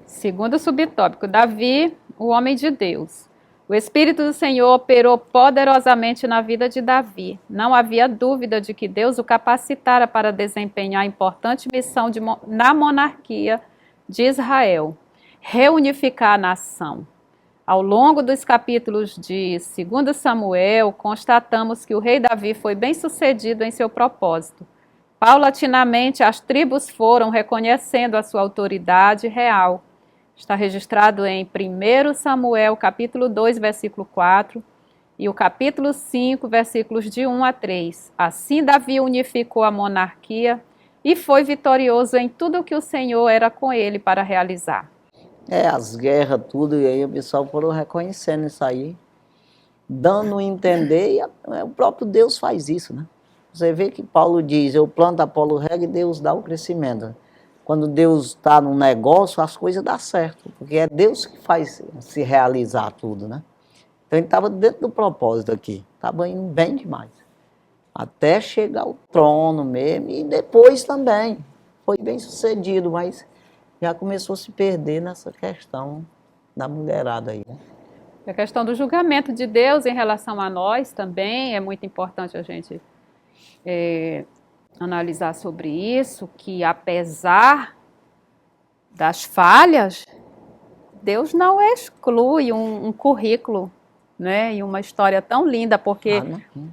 Segundo subtópico, Davi, o homem de Deus. O Espírito do Senhor operou poderosamente na vida de Davi. Não havia dúvida de que Deus o capacitara para desempenhar a importante missão na monarquia de Israel, reunificar a nação. Ao longo dos capítulos de 2 Samuel, constatamos que o rei Davi foi bem-sucedido em seu propósito. Paulatinamente, as tribos foram reconhecendo a sua autoridade real. Está registrado em 1 Samuel, capítulo 2, versículo 4, e o capítulo 5, versículos de 1 a 3. Assim Davi unificou a monarquia e foi vitorioso em tudo o que o Senhor era com ele para realizar. As guerras, tudo, e aí o pessoal foram reconhecendo isso aí, dando a entender, e o próprio Deus faz isso, né? Você vê que Paulo diz, eu planto, Apolo rega e Deus dá o crescimento. Quando Deus está num negócio, as coisas dão certo, porque é Deus que faz se realizar tudo, né? Então ele estava dentro do propósito aqui, estava indo bem demais, até chegar ao trono mesmo, e depois também, foi bem sucedido, mas já começou a se perder nessa questão da mulherada aí, né? A questão do julgamento de Deus em relação a nós também é muito importante a gente analisar sobre isso, que apesar das falhas, Deus não exclui um currículo, né, e uma história tão linda, porque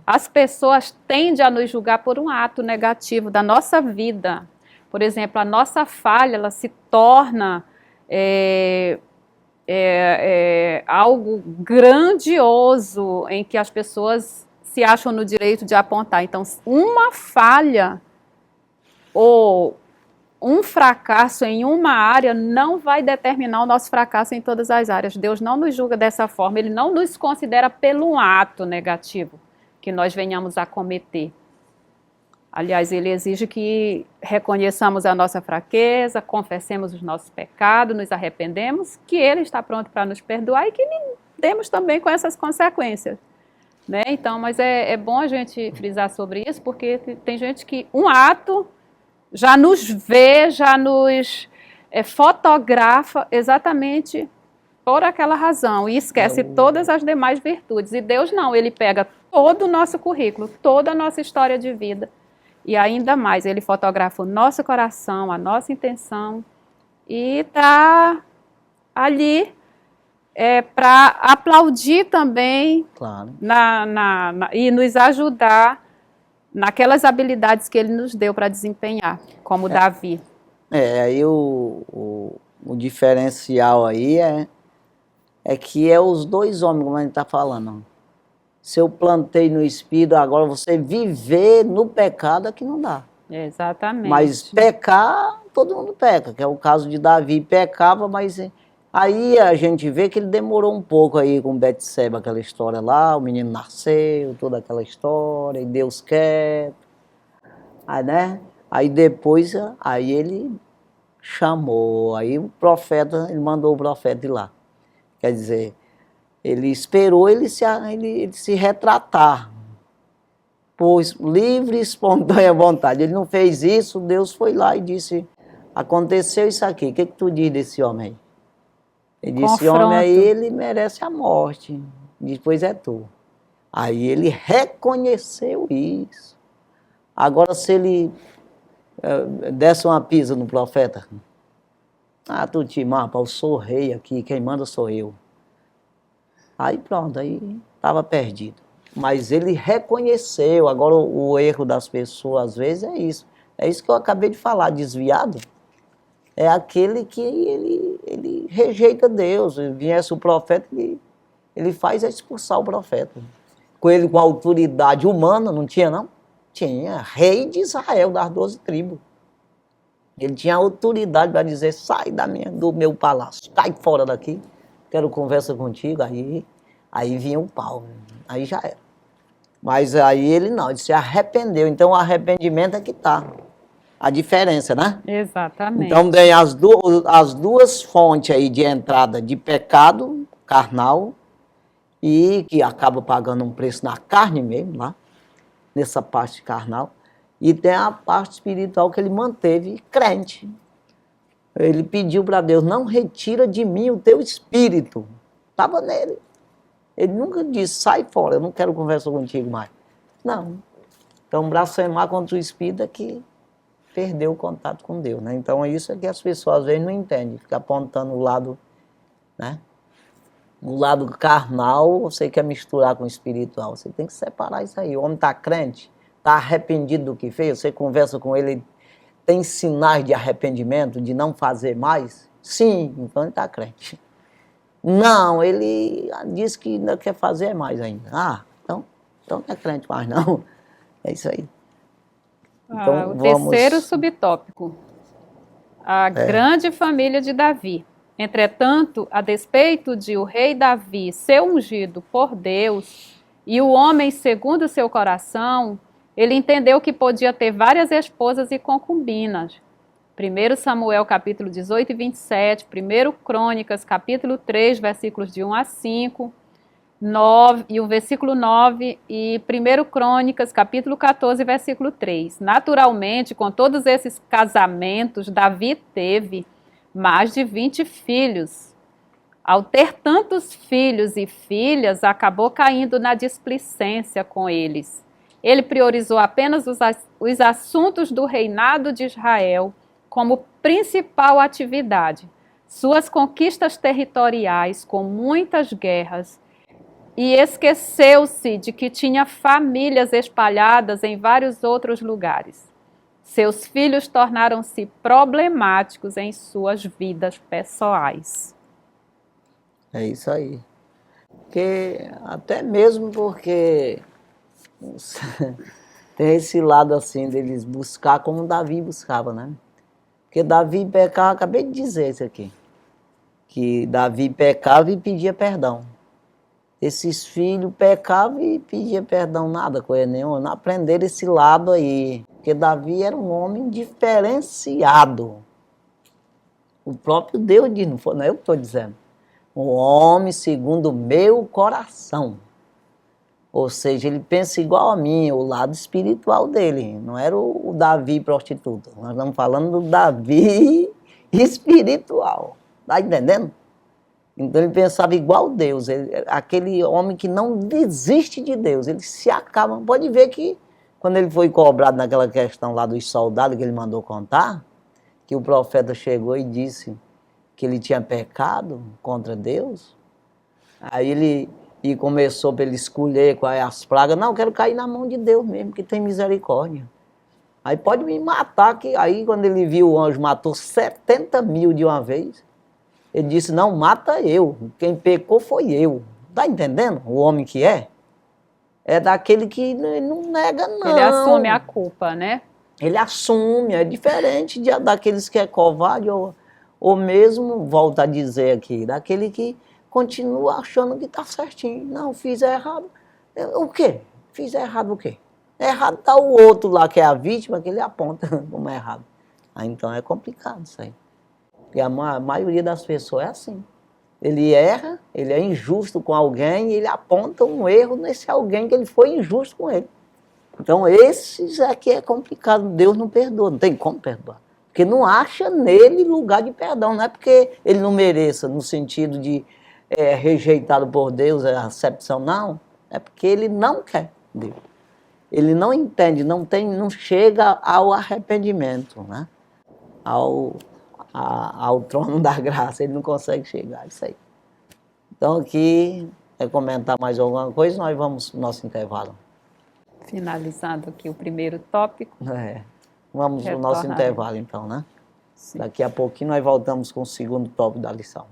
as pessoas tendem a nos julgar por um ato negativo da nossa vida. Por exemplo, a nossa falha, ela se torna algo grandioso em que as pessoas se acham no direito de apontar. Então, uma falha ou um fracasso em uma área não vai determinar o nosso fracasso em todas as áreas. Deus não nos julga dessa forma, Ele não nos considera pelo ato negativo que nós venhamos a cometer. Aliás, Ele exige que reconheçamos a nossa fraqueza, confessemos os nossos pecados, nos arrependemos, que Ele está pronto para nos perdoar e que lidemos também com essas consequências. Né? Então, mas é bom a gente frisar sobre isso, porque tem gente que um ato já nos vê, já nos fotografa exatamente por aquela razão e esquece todas as demais virtudes. E Deus não, Ele pega todo o nosso currículo, toda a nossa história de vida e ainda mais, Ele fotografa o nosso coração, a nossa intenção e está ali para aplaudir também, claro, e nos ajudar naquelas habilidades que Ele nos deu para desempenhar, como Davi. Aí o diferencial aí é que os dois homens, como a gente está falando. Se eu plantei no espírito, agora você viver no pecado é que não dá. Exatamente. Mas pecar, todo mundo peca, que é o caso de Davi, pecava, mas aí a gente vê que ele demorou um pouco aí com Betseba, aquela história lá, o menino nasceu, toda aquela história, e Deus quer. Aí, né? Aí depois, aí ele chamou, aí o profeta, ele mandou o profeta ir lá. Quer dizer, ele esperou ele se retratar, por livre e espontânea vontade. Ele não fez isso, Deus foi lá e disse, aconteceu isso aqui, o que tu diz desse homem aí? Ele disse, esse homem aí, ele merece a morte, depois é tu. Aí ele reconheceu isso. Agora, se ele desse uma pisa no profeta, tu te mapa, eu sou rei aqui, quem manda sou eu. Aí pronto, aí estava perdido. Mas ele reconheceu. Agora o erro das pessoas às vezes é isso. É isso que eu acabei de falar, desviado. É aquele que ele rejeita Deus. Viesse o profeta, ele faz expulsar o profeta. Com ele com autoridade humana, não tinha não? Tinha, rei de Israel, das 12 tribos. Ele tinha autoridade para dizer, sai do meu palácio, cai fora daqui. quero conversa contigo, aí vinha o pau, aí já era. Mas aí ele não, ele se arrependeu, então o arrependimento é que tá a diferença, né? Exatamente. Então tem as duas fontes aí de entrada de pecado carnal e que acaba pagando um preço na carne mesmo, lá, nessa parte carnal, e tem a parte espiritual que ele manteve crente. Ele pediu para Deus, não retira de mim o teu espírito. Estava nele. Ele nunca disse, sai fora, eu não quero conversar contigo mais. Não. Então, blasfemar contra o espírito é que perdeu o contato com Deus, né? Então, isso é que as pessoas às vezes não entendem, fica apontando o lado, né? O lado carnal, você quer misturar com o espiritual. Você tem que separar isso aí. O homem está crente, está arrependido do que fez, você conversa com ele, tem sinais de arrependimento, de não fazer mais? Sim, então ele está crente. Não, ele diz que ainda quer fazer mais ainda. Então não é crente mais não. É isso aí. Então, O terceiro subtópico. A grande família de Davi. Entretanto, a despeito de o rei Davi ser ungido por Deus e o homem segundo o seu coração, ele entendeu que podia ter várias esposas e concubinas. 1 Samuel capítulo 18 e 27, 1 Crônicas capítulo 3, versículos de 1 a 5, 9, e o versículo 9, e 1 Crônicas capítulo 14, versículo 3. Naturalmente, com todos esses casamentos, Davi teve mais de 20 filhos. Ao ter tantos filhos e filhas, acabou caindo na displicência com eles. Ele priorizou apenas os assuntos do reinado de Israel como principal atividade, suas conquistas territoriais com muitas guerras, e esqueceu-se de que tinha famílias espalhadas em vários outros lugares. Seus filhos tornaram-se problemáticos em suas vidas pessoais. É isso aí. Porque, até mesmo porque tem esse lado assim deles buscar como Davi buscava, né? Porque Davi pecava, acabei de dizer isso aqui, que Davi pecava e pedia perdão. Esses filhos pecavam e pediam perdão, nada, coisa nenhuma, não aprenderam esse lado aí. Porque Davi era um homem diferenciado. O próprio Deus diz, não é eu que estou dizendo. Um homem segundo o meu coração. Ou seja, ele pensa igual a mim, o lado espiritual dele. Não era o Davi prostituto. Nós estamos falando do Davi espiritual. Está entendendo? Então ele pensava igual Deus. Aquele homem que não desiste de Deus. Ele se acaba. Pode ver que quando ele foi cobrado naquela questão lá dos soldados que ele mandou contar, que o profeta chegou e disse que ele tinha pecado contra Deus. Aí ele começou para ele escolher quais as pragas. Não, eu quero cair na mão de Deus mesmo, que tem misericórdia. Aí pode me matar, que aí quando ele viu o anjo matou 70 mil de uma vez, ele disse, não, mata eu, quem pecou foi eu. Tá entendendo o homem que é? É daquele que não nega, não. Ele assume a culpa, né? Ele assume, é diferente daqueles que é covarde, ou mesmo, volto a dizer aqui, daquele que continua achando que está certinho. Não, fiz errado. O quê? Fiz errado o quê? Errado está o outro lá, que é a vítima, que ele aponta como é errado. Aí, então é complicado isso aí. E a maioria das pessoas é assim. Ele erra, ele é injusto com alguém e ele aponta um erro nesse alguém que ele foi injusto com ele. Então, esses aqui é complicado. Deus não perdoa, não tem como perdoar. Porque não acha nele lugar de perdão. Não é porque ele não mereça, no sentido de rejeitado por Deus, é acepção, não. É porque ele não quer Deus. Ele não entende, não chega ao arrependimento, né? Ao trono da graça. Ele não consegue chegar, isso aí. Então, aqui, comentar mais alguma coisa, nós vamos para o nosso intervalo. Finalizando aqui o primeiro tópico. Vamos para o nosso intervalo, então, né? Sim. Daqui a pouquinho nós voltamos com o segundo tópico da lição.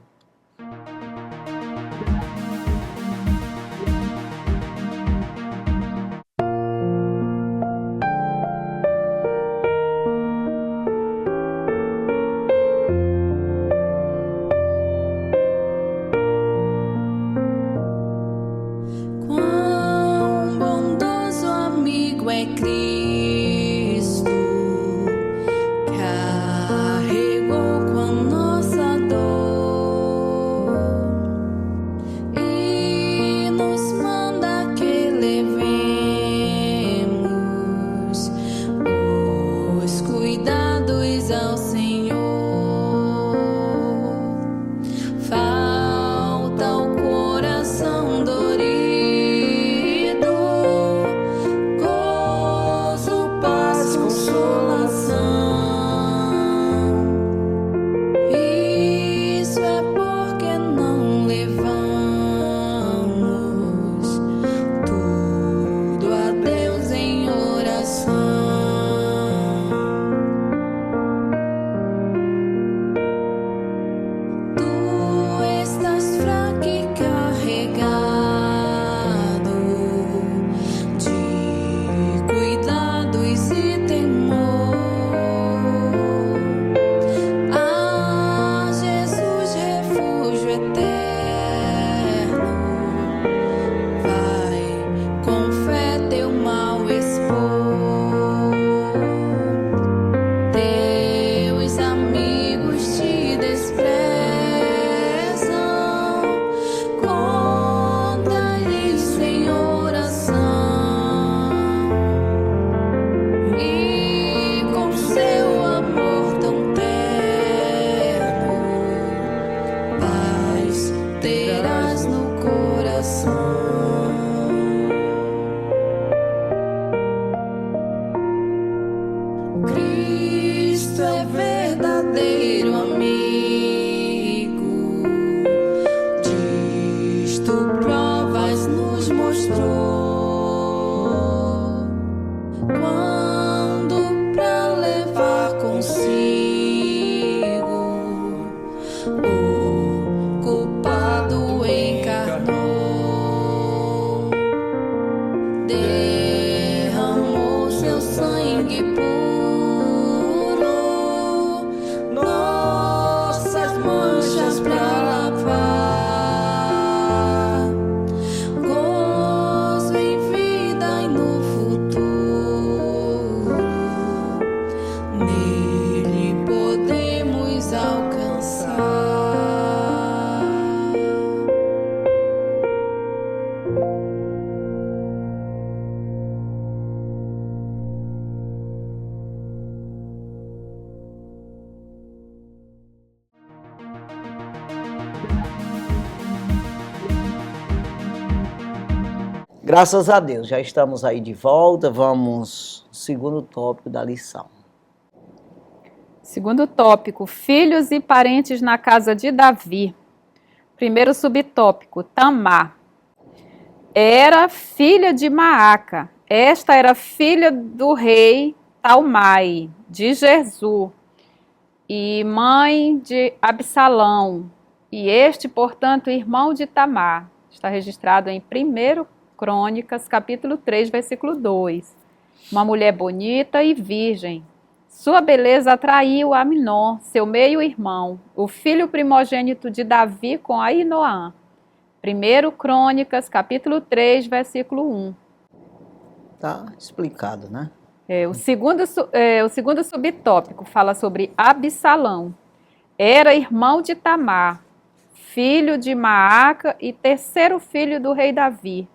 Cristo é verdadeiro amigo, disto provas nos mostrou, quando pra levar consigo o culpado encarnou, derramou seu sangue puro, nossas manchas pra lavar, gozo em vida e no futuro, nele podemos alcançar. Graças a Deus, já estamos aí de volta. Vamos ao segundo tópico da lição. Segundo tópico, filhos e parentes na casa de Davi. Primeiro subtópico, Tamar. Era filha de Maaca. Esta era filha do rei Talmai, de Gerzur, e mãe de Absalão. E este, portanto, irmão de Tamar. Está registrado em 1 Crônicas, capítulo 3, versículo 2. Uma mulher bonita e virgem. Sua beleza atraiu Aminon, seu meio-irmão, o filho primogênito de Davi com Ahinoã. 1 Crônicas, capítulo 3, versículo 1. Tá explicado, né? O segundo subtópico fala sobre Absalão. Era irmão de Tamar, filho de Maaca e terceiro filho do rei Davi.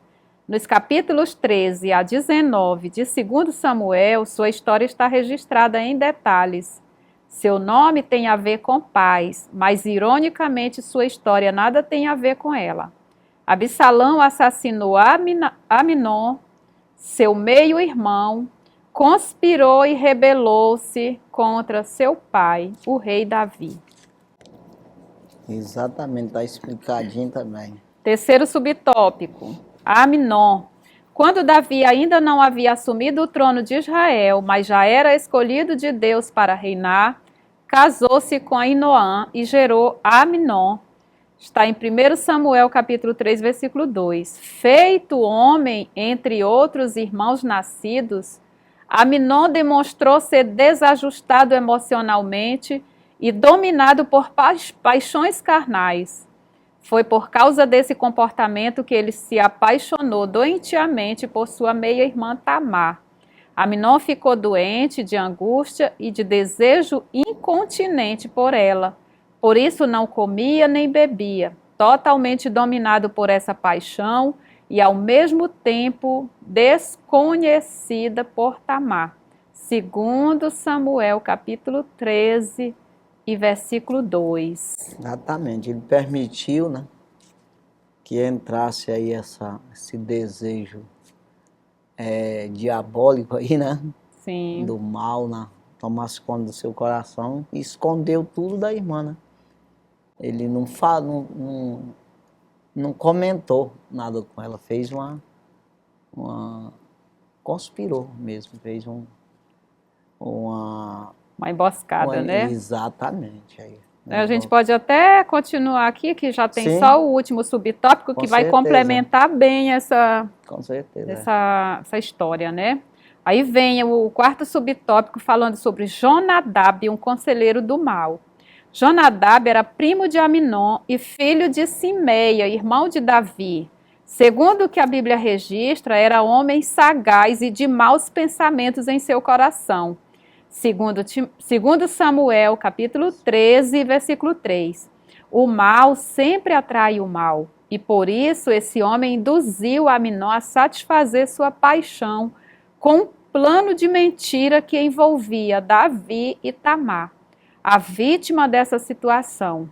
Nos capítulos 13 a 19 de 2 Samuel, sua história está registrada em detalhes. Seu nome tem a ver com paz, mas ironicamente sua história nada tem a ver com ela. Absalão assassinou Aminon, seu meio-irmão, conspirou e rebelou-se contra seu pai, o rei Davi. Exatamente, está explicadinho também. Terceiro subtópico, Aminon. Quando Davi ainda não havia assumido o trono de Israel, mas já era escolhido de Deus para reinar, casou-se com Ahinoã e gerou Aminon. Está em 1 Samuel capítulo 3, versículo 2. Feito homem entre outros irmãos nascidos, Aminon demonstrou ser desajustado emocionalmente e dominado por paixões carnais. Foi por causa desse comportamento que ele se apaixonou doentiamente por sua meia-irmã Tamar. Aminon ficou doente de angústia e de desejo incontinente por ela. Por isso não comia nem bebia, totalmente dominado por essa paixão e ao mesmo tempo desconhecida por Tamar. 2 Samuel capítulo 13, e versículo 2. Exatamente, ele permitiu, né, que entrasse aí esse desejo diabólico aí, né? Sim. Do mal, né? Tomasse conta do seu coração e escondeu tudo da irmã, né? Ele não comentou nada com ela, fez conspirou mesmo, fez uma emboscada, né? Exatamente. Aí, A gente pode até continuar aqui, que já tem Sim. Só o último subtópico, que vai complementar bem Com certeza. essa história, né? Aí vem o quarto subtópico falando sobre Jonadab, um conselheiro do mal. Jonadab era primo de Aminon e filho de Simeia, irmão de Davi. Segundo o que a Bíblia registra, era homem sagaz e de maus pensamentos em seu coração. Segundo Samuel, capítulo 13, versículo 3. O mal sempre atrai o mal, e por isso esse homem induziu Aminon a satisfazer sua paixão com um plano de mentira que envolvia Davi e Tamar, a vítima dessa situação.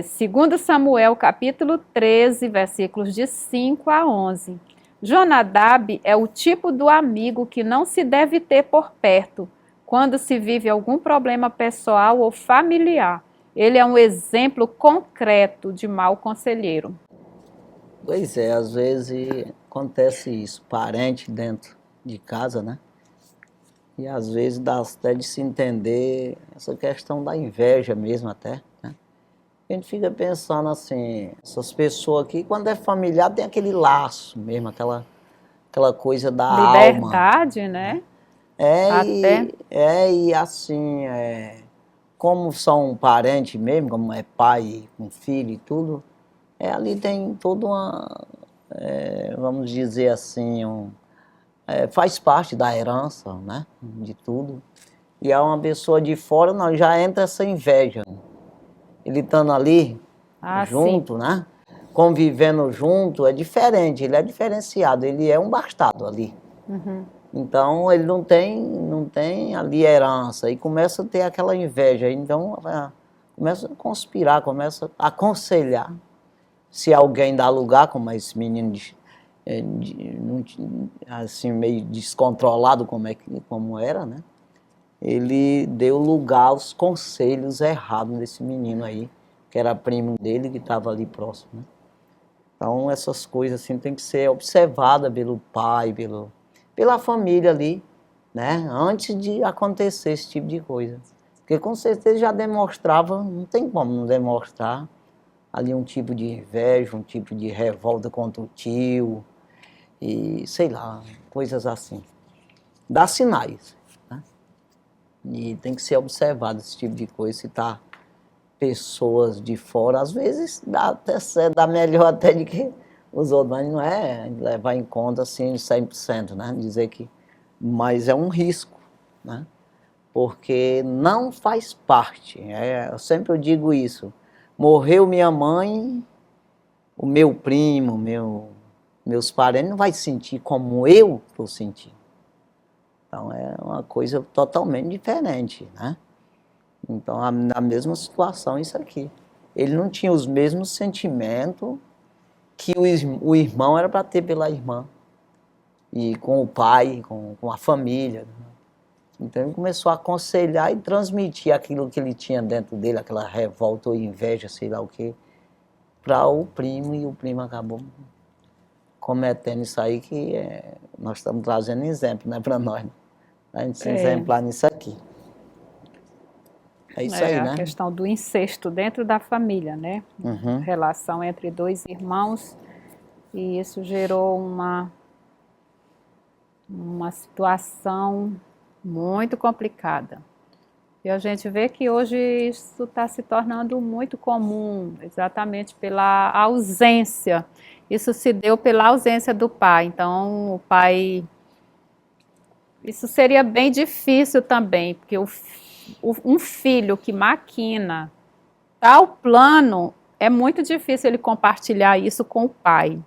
Segundo Samuel, capítulo 13, versículos de 5 a 11. Jonadab é o tipo do amigo que não se deve ter por perto quando se vive algum problema pessoal ou familiar. Ele é um exemplo concreto de mau conselheiro. Pois é, às vezes acontece isso, parente dentro de casa, né? E às vezes dá até de se entender essa questão da inveja mesmo até, né? A gente fica pensando assim, essas pessoas aqui, quando é familiar, tem aquele laço mesmo, aquela coisa da alma. Liberdade, né? Até. E assim, como são parentes mesmo, como é pai com filho e tudo, ali tem toda uma, vamos dizer assim, faz parte da herança, né, de tudo. E é uma pessoa de fora, não, já entra essa inveja. Ele estando ali, junto, né, convivendo junto, é diferente, ele é diferenciado, ele é um bastardo ali. Uhum. Então, ele não tem ali herança e começa a ter aquela inveja. Então, começa a conspirar, começa a aconselhar. Se alguém dá lugar, como esse menino assim, meio descontrolado como era, né? Ele deu lugar aos conselhos errados desse menino aí, que era primo dele, que estava ali próximo, né? Então, essas coisas assim tem que ser observadas pelo pai, pela família ali, né? Antes de acontecer esse tipo de coisa. Porque com certeza já demonstrava, não tem como não demonstrar ali um tipo de inveja, um tipo de revolta contra o tio, e sei lá, coisas assim. Dá sinais, né? E tem que ser observado esse tipo de coisa, se tá pessoas de fora, às vezes dá até certo, dá melhor até de que os outros, mas não é levar em conta assim 100%, né? Dizer que, mas é um risco, né? Porque não faz parte, eu sempre digo isso, morreu minha mãe, o meu primo, meus parentes não vai sentir como eu estou sentindo. Então é uma coisa totalmente diferente, né? Então, na mesma situação, isso aqui. Ele não tinha os mesmos sentimentos que o irmão era para ter pela irmã. E com o pai, com a família. Então, ele começou a aconselhar e transmitir aquilo que ele tinha dentro dele, aquela revolta ou inveja, sei lá o quê, para o primo, e o primo acabou cometendo isso aí que nós estamos trazendo exemplo, né, para nós. Né? A gente se exemplar nisso aqui. É isso aí, A né? questão do incesto dentro da família, né? Uhum. Relação entre dois irmãos, e isso gerou uma situação muito complicada. E a gente vê que hoje isso está se tornando muito comum, exatamente pela ausência. Isso se deu pela ausência do pai. Então, o pai... Isso seria bem difícil também, porque um filho que maquina tal plano, é muito difícil ele compartilhar isso com o pai.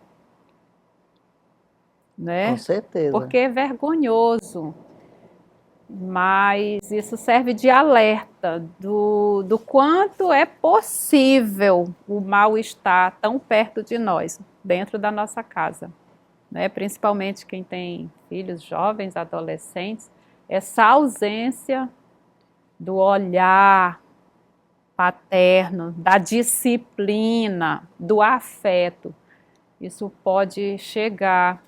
Né? Com certeza. Porque é vergonhoso. Mas isso serve de alerta do quanto é possível o mal estar tão perto de nós, dentro da nossa casa. Né? Principalmente quem tem filhos jovens, adolescentes, essa ausência do olhar paterno, da disciplina, do afeto. Isso pode chegar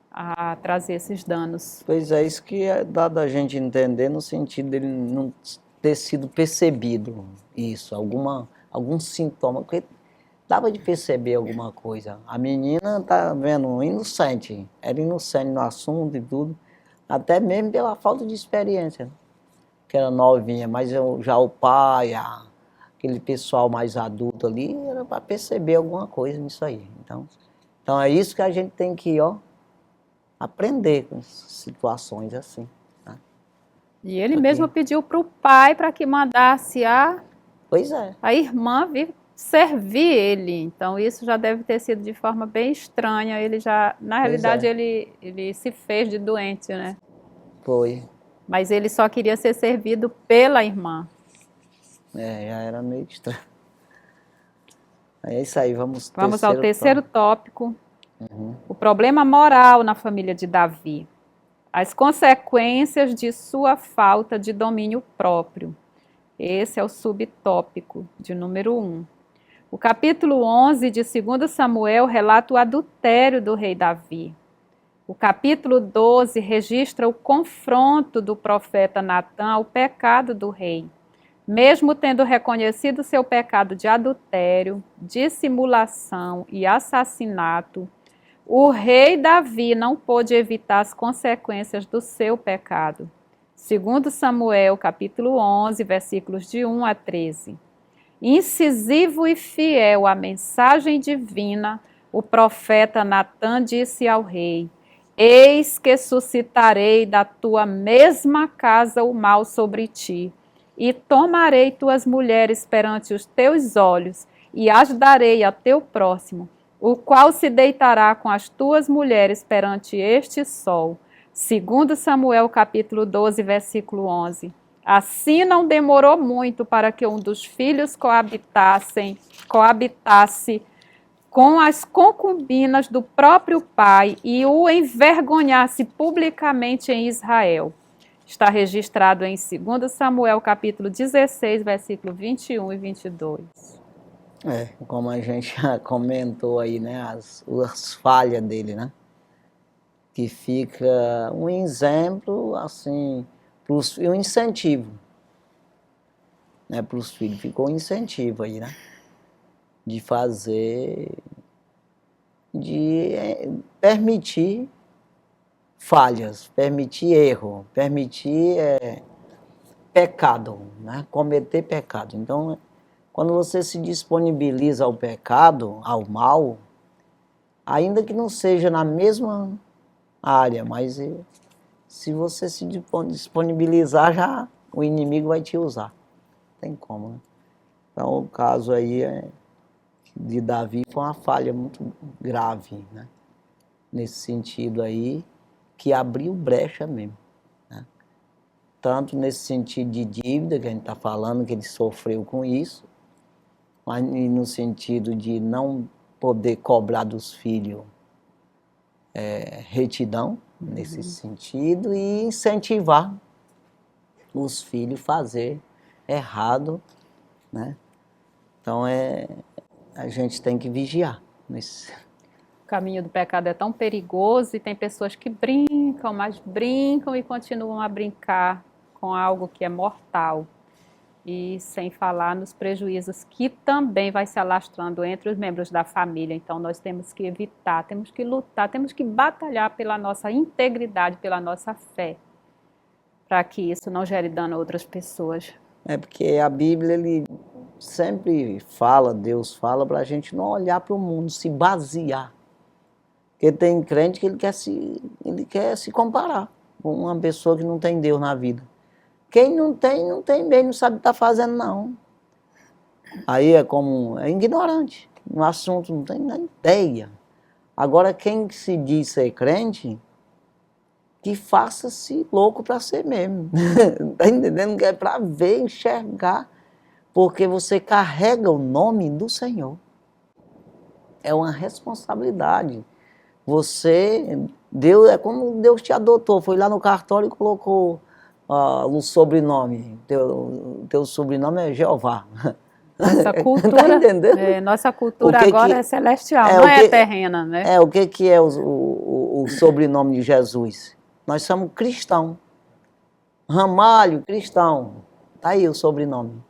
a trazer esses danos. Pois é, isso que é dado a gente entender no sentido dele não ter sido percebido isso, algum sintoma, porque dava de perceber alguma coisa. A menina tá vendo, inocente, era inocente no assunto e tudo, até mesmo pela falta de experiência, que era novinha, mas já o pai, aquele pessoal mais adulto ali, era para perceber alguma coisa nisso aí. Então é isso que a gente tem que, aprender com situações assim. Né? E ele mesmo pediu para o pai para que mandasse Pois é. a irmã vir servir ele. Então isso já deve ter sido de forma bem estranha. Ele já, na realidade, ele se fez de doente, né? Foi. Mas ele só queria ser servido pela irmã. Já era meio estranho. É isso aí, vamos Vamos ao terceiro tópico. O problema moral na família de Davi. As consequências de sua falta de domínio próprio. Esse é o subtópico de número 1. O capítulo 11 de 2 Samuel relata o adultério do rei Davi. O capítulo 12 registra o confronto do profeta Natã ao pecado do rei. Mesmo tendo reconhecido seu pecado de adultério, dissimulação e assassinato, o rei Davi não pôde evitar as consequências do seu pecado. 2 Samuel, capítulo 11, versículos de 1 a 13. Incisivo e fiel à mensagem divina, o profeta Natã disse ao rei: Eis que suscitarei da tua mesma casa o mal sobre ti, e tomarei tuas mulheres perante os teus olhos, e as darei a teu próximo, o qual se deitará com as tuas mulheres perante este sol. 2 Samuel capítulo 12, versículo 11. Assim não demorou muito para que um dos filhos coabitasse com as concubinas do próprio pai e o envergonhasse publicamente em Israel. Está registrado em 2 Samuel capítulo 16, versículo 21 e 22. Como a gente já comentou aí, né, as falhas dele, né? Que fica um exemplo, assim, um incentivo, né, para os filhos. Ficou um incentivo aí, né? De fazer, de permitir falhas, permitir erro, permitir pecado, né? Cometer pecado. Então, quando você se disponibiliza ao pecado, ao mal, ainda que não seja na mesma área, mas se você se disponibilizar, já o inimigo vai te usar. Não tem como, né? Então, o caso aí de Davi foi uma falha muito grave, né? Nesse sentido aí, que abriu brecha mesmo, né? Tanto nesse sentido de dívida, que a gente está falando, que ele sofreu com isso, mas no sentido de não poder cobrar dos filhos retidão, nesse sentido, e incentivar os filhos a fazer errado, né? Então, a gente tem que vigiar. O caminho do pecado é tão perigoso e tem pessoas que brincam, mas brincam e continuam a brincar com algo que é mortal. E sem falar nos prejuízos que também vai se alastrando entre os membros da família. Então, nós temos que evitar, temos que lutar, temos que batalhar pela nossa integridade, pela nossa fé, para que isso não gere dano a outras pessoas. Porque a Bíblia, ele sempre fala, Deus fala, para a gente não olhar para o mundo, se basear. Porque tem crente que ele quer se comparar com uma pessoa que não tem Deus na vida. Quem não tem bem, não sabe o que está fazendo, não. Aí é ignorante no assunto, não tem nem ideia. Agora, quem se diz ser crente, que faça-se louco para ser mesmo. Está entendendo? Que é para ver, enxergar, porque você carrega o nome do Senhor. É uma responsabilidade. Deus, é como Deus te adotou, foi lá no cartório e colocou o sobrenome. Teu sobrenome é Jeová. Nossa cultura, tá entendendo? Nossa cultura agora é celestial, não é terrena, né? O que é o sobrenome de Jesus? Nós somos cristãos. Ramalho, cristão. Está aí o sobrenome.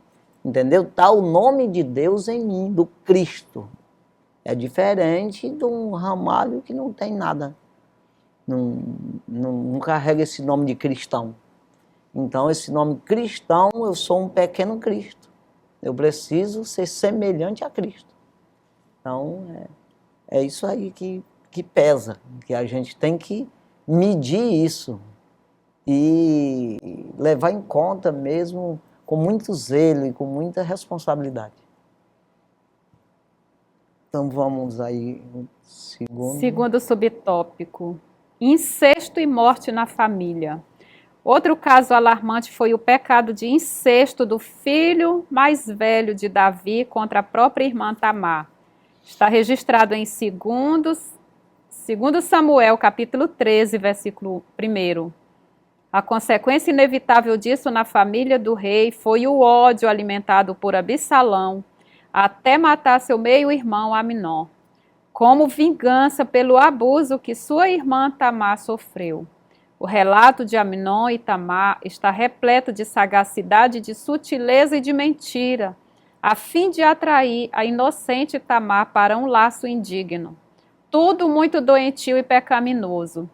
Entendeu? Está o nome de Deus em mim, do Cristo. É diferente de um Ramalho que não tem nada. Não carrega esse nome de cristão. Então, esse nome cristão, eu sou um pequeno Cristo. Eu preciso ser semelhante a Cristo. Então, é isso aí que pesa, que a gente tem que medir isso e levar em conta mesmo com muito zelo e com muita responsabilidade. Então, vamos aí, Segundo subtópico, incesto e morte na família. Outro caso alarmante foi o pecado de incesto do filho mais velho de Davi contra a própria irmã Tamar. Está registrado em 2 Samuel, capítulo 13, versículo 1. A consequência inevitável disso na família do rei foi o ódio alimentado por Absalão até matar seu meio-irmão Aminon, como vingança pelo abuso que sua irmã Tamar sofreu. O relato de Aminon e Tamar está repleto de sagacidade, de sutileza e de mentira, a fim de atrair a inocente Tamar para um laço indigno. Tudo muito doentio e pecaminoso.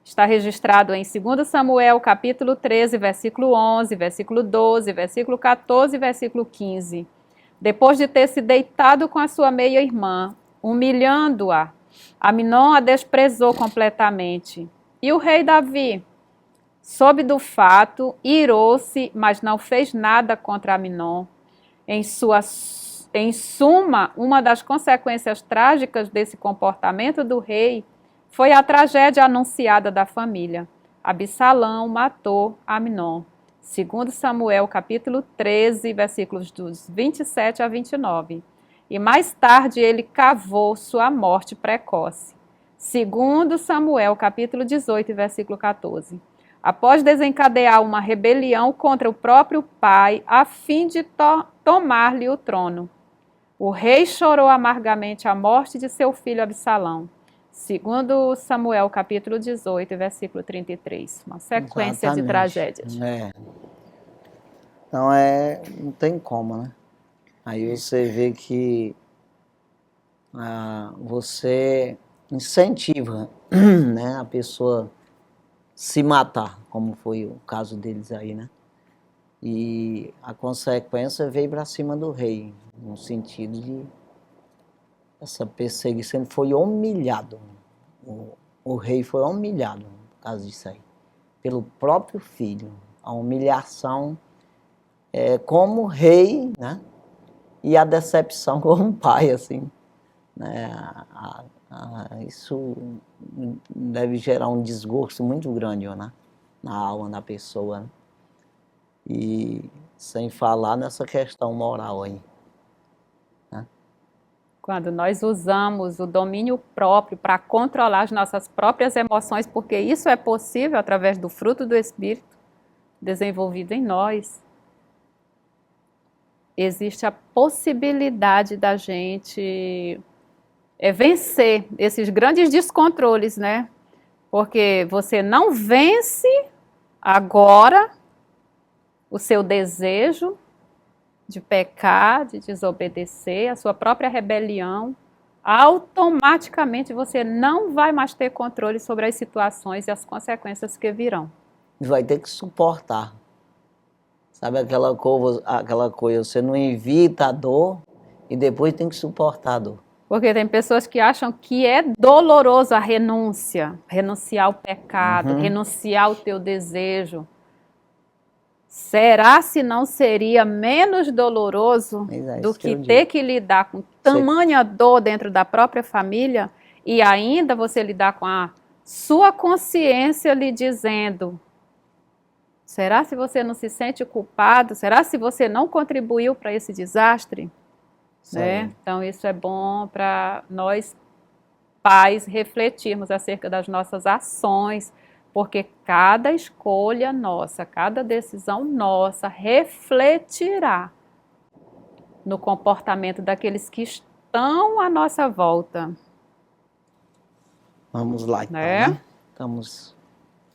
Está registrado em 2 Samuel, capítulo 13, versículo 11, versículo 12, versículo 14 e versículo 15. Depois de ter se deitado com a sua meia-irmã, humilhando-a, Aminon a desprezou completamente. E o rei Davi, soube do fato, irou-se, mas não fez nada contra Aminon. Em suma, uma das consequências trágicas desse comportamento do rei foi a tragédia anunciada da família. Absalão matou Aminon. 2 Samuel, capítulo 13, versículos dos 27 a 29. E mais tarde ele cavou sua morte precoce. 2 Samuel, capítulo 18, versículo 14. Após desencadear uma rebelião contra o próprio pai, a fim de tomar-lhe o trono, o rei chorou amargamente a morte de seu filho Absalão. 2 Samuel, capítulo 18, versículo 33. Uma sequência de tragédias. Então, não tem como, né? Aí você vê que você incentiva, né, a pessoa se matar, como foi o caso deles aí, né? E a consequência veio para cima do rei, no sentido de essa perseguição, ele foi humilhado. O rei foi humilhado por causa disso aí, pelo próprio filho. A humilhação como rei, né? E a decepção como pai, assim, né? Isso deve gerar um desgosto muito grande, né? Na alma da pessoa, né? E sem falar nessa questão moral aí. Quando nós usamos o domínio próprio para controlar as nossas próprias emoções, porque isso é possível através do fruto do Espírito desenvolvido em nós, existe a possibilidade da gente vencer esses grandes descontroles, né? Porque você não vence agora o seu desejo de pecar, de desobedecer, a sua própria rebelião, automaticamente você não vai mais ter controle sobre as situações e as consequências que virão. Vai ter que suportar. Sabe aquela coisa, você não evita a dor e depois tem que suportar a dor. Porque tem pessoas que acham que é doloroso a renúncia, renunciar ao pecado, renunciar ao teu desejo. Será se não seria menos doloroso do que ter que lidar com tamanha dor dentro da própria família e ainda você lidar com a sua consciência lhe dizendo: será se você não se sente culpado? Será se você não contribuiu para esse desastre? Né? Então isso é bom para nós pais refletirmos acerca das nossas ações, porque cada escolha nossa, cada decisão nossa refletirá no comportamento daqueles que estão à nossa volta. Vamos lá, então, né? Estamos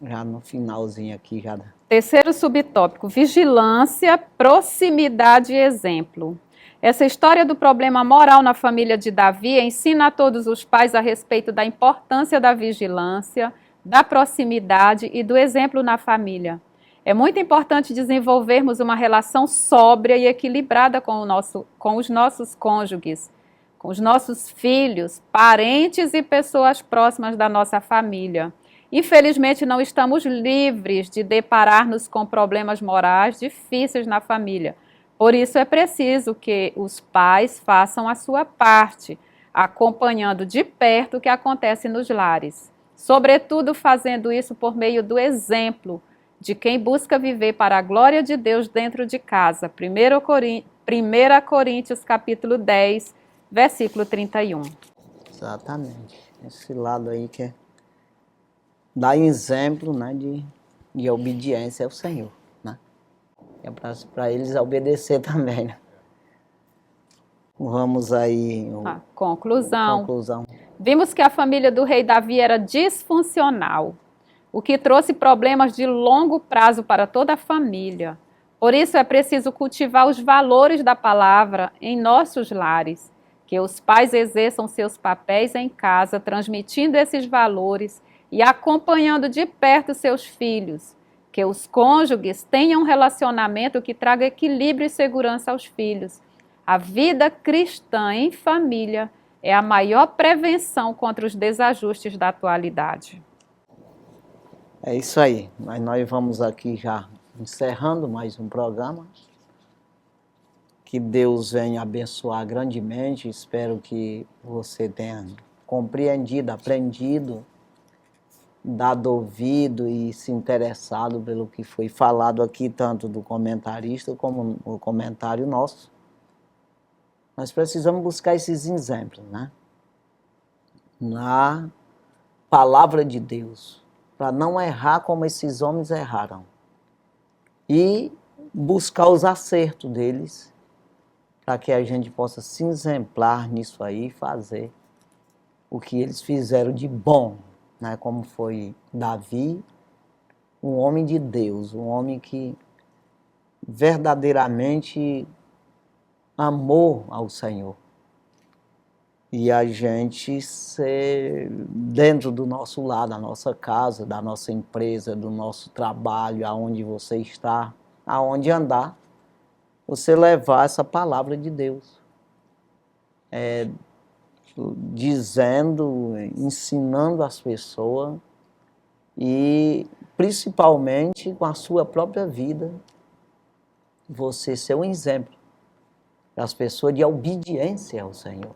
já no finalzinho aqui. Já. Terceiro subtópico, vigilância, proximidade e exemplo. Essa história do problema moral na família de Davi ensina a todos os pais a respeito da importância da vigilância, da proximidade e do exemplo na família. É muito importante desenvolvermos uma relação sóbria e equilibrada com os nossos cônjuges, com os nossos filhos, parentes e pessoas próximas da nossa família. Infelizmente, não estamos livres de deparar-nos com problemas morais difíceis na família. Por isso é preciso que os pais façam a sua parte, acompanhando de perto o que acontece nos lares. Sobretudo fazendo isso por meio do exemplo de quem busca viver para a glória de Deus dentro de casa. 1 Coríntios capítulo 10, versículo 31. Exatamente. Esse lado aí que é dar exemplo, né, de obediência ao Senhor, né? É para eles obedecer também, né? Vamos aí, A conclusão. conclusão. Vimos que a família do rei Davi era disfuncional, o que trouxe problemas de longo prazo para toda a família. Por isso é preciso cultivar os valores da palavra em nossos lares, que os pais exerçam seus papéis em casa, transmitindo esses valores e acompanhando de perto seus filhos, que os cônjuges tenham um relacionamento que traga equilíbrio e segurança aos filhos. A vida cristã em família é a maior prevenção contra os desajustes da atualidade. É isso aí. Mas nós vamos aqui já encerrando mais um programa. Que Deus venha abençoar grandemente. Espero que você tenha compreendido, aprendido, dado ouvido e se interessado pelo que foi falado aqui, tanto do comentarista como o comentário nosso. Nós precisamos buscar esses exemplos, né? Na palavra de Deus, para não errar como esses homens erraram. E buscar os acertos deles, para que a gente possa se exemplar nisso aí e fazer o que eles fizeram de bom, né? Como foi Davi, um homem de Deus, um homem que verdadeiramente amou ao Senhor. E a gente ser dentro do nosso lar, da nossa casa, da nossa empresa, do nosso trabalho, aonde você está, aonde andar, você levar essa palavra de Deus. Dizendo, ensinando as pessoas e principalmente com a sua própria vida, você ser um exemplo para as pessoas de obediência ao Senhor.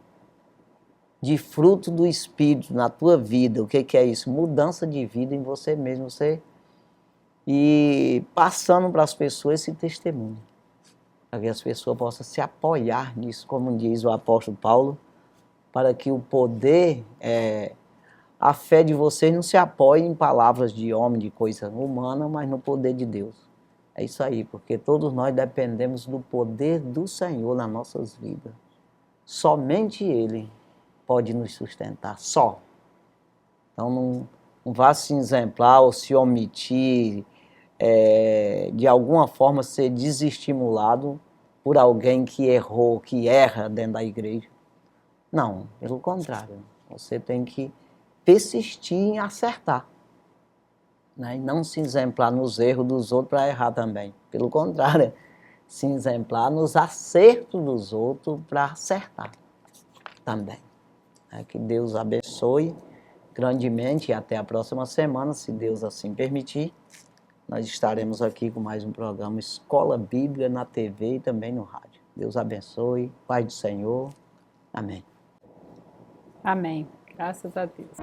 De fruto do Espírito na tua vida. O que é isso? Mudança de vida em você mesmo. E passando para as pessoas esse testemunho. Para que as pessoas possam se apoiar nisso, como diz o apóstolo Paulo, para que o poder, a fé de vocês não se apoie em palavras de homem, de coisa humana, mas no poder de Deus. É isso aí, porque todos nós dependemos do poder do Senhor nas nossas vidas. Somente Ele pode nos sustentar, só. Então não vá se exemplar ou se omitir, de alguma forma ser desestimulado por alguém que errou, que erra dentro da igreja. Não, pelo contrário, você tem que persistir em acertar, né? E não se exemplar nos erros dos outros para errar também. Pelo contrário, se exemplar nos acertos dos outros para acertar também. Que Deus abençoe grandemente e até a próxima semana, se Deus assim permitir. Nós estaremos aqui com mais um programa Escola Bíblica na TV e também no rádio. Deus abençoe, Pai do Senhor. Amém. Amém. Graças a Deus.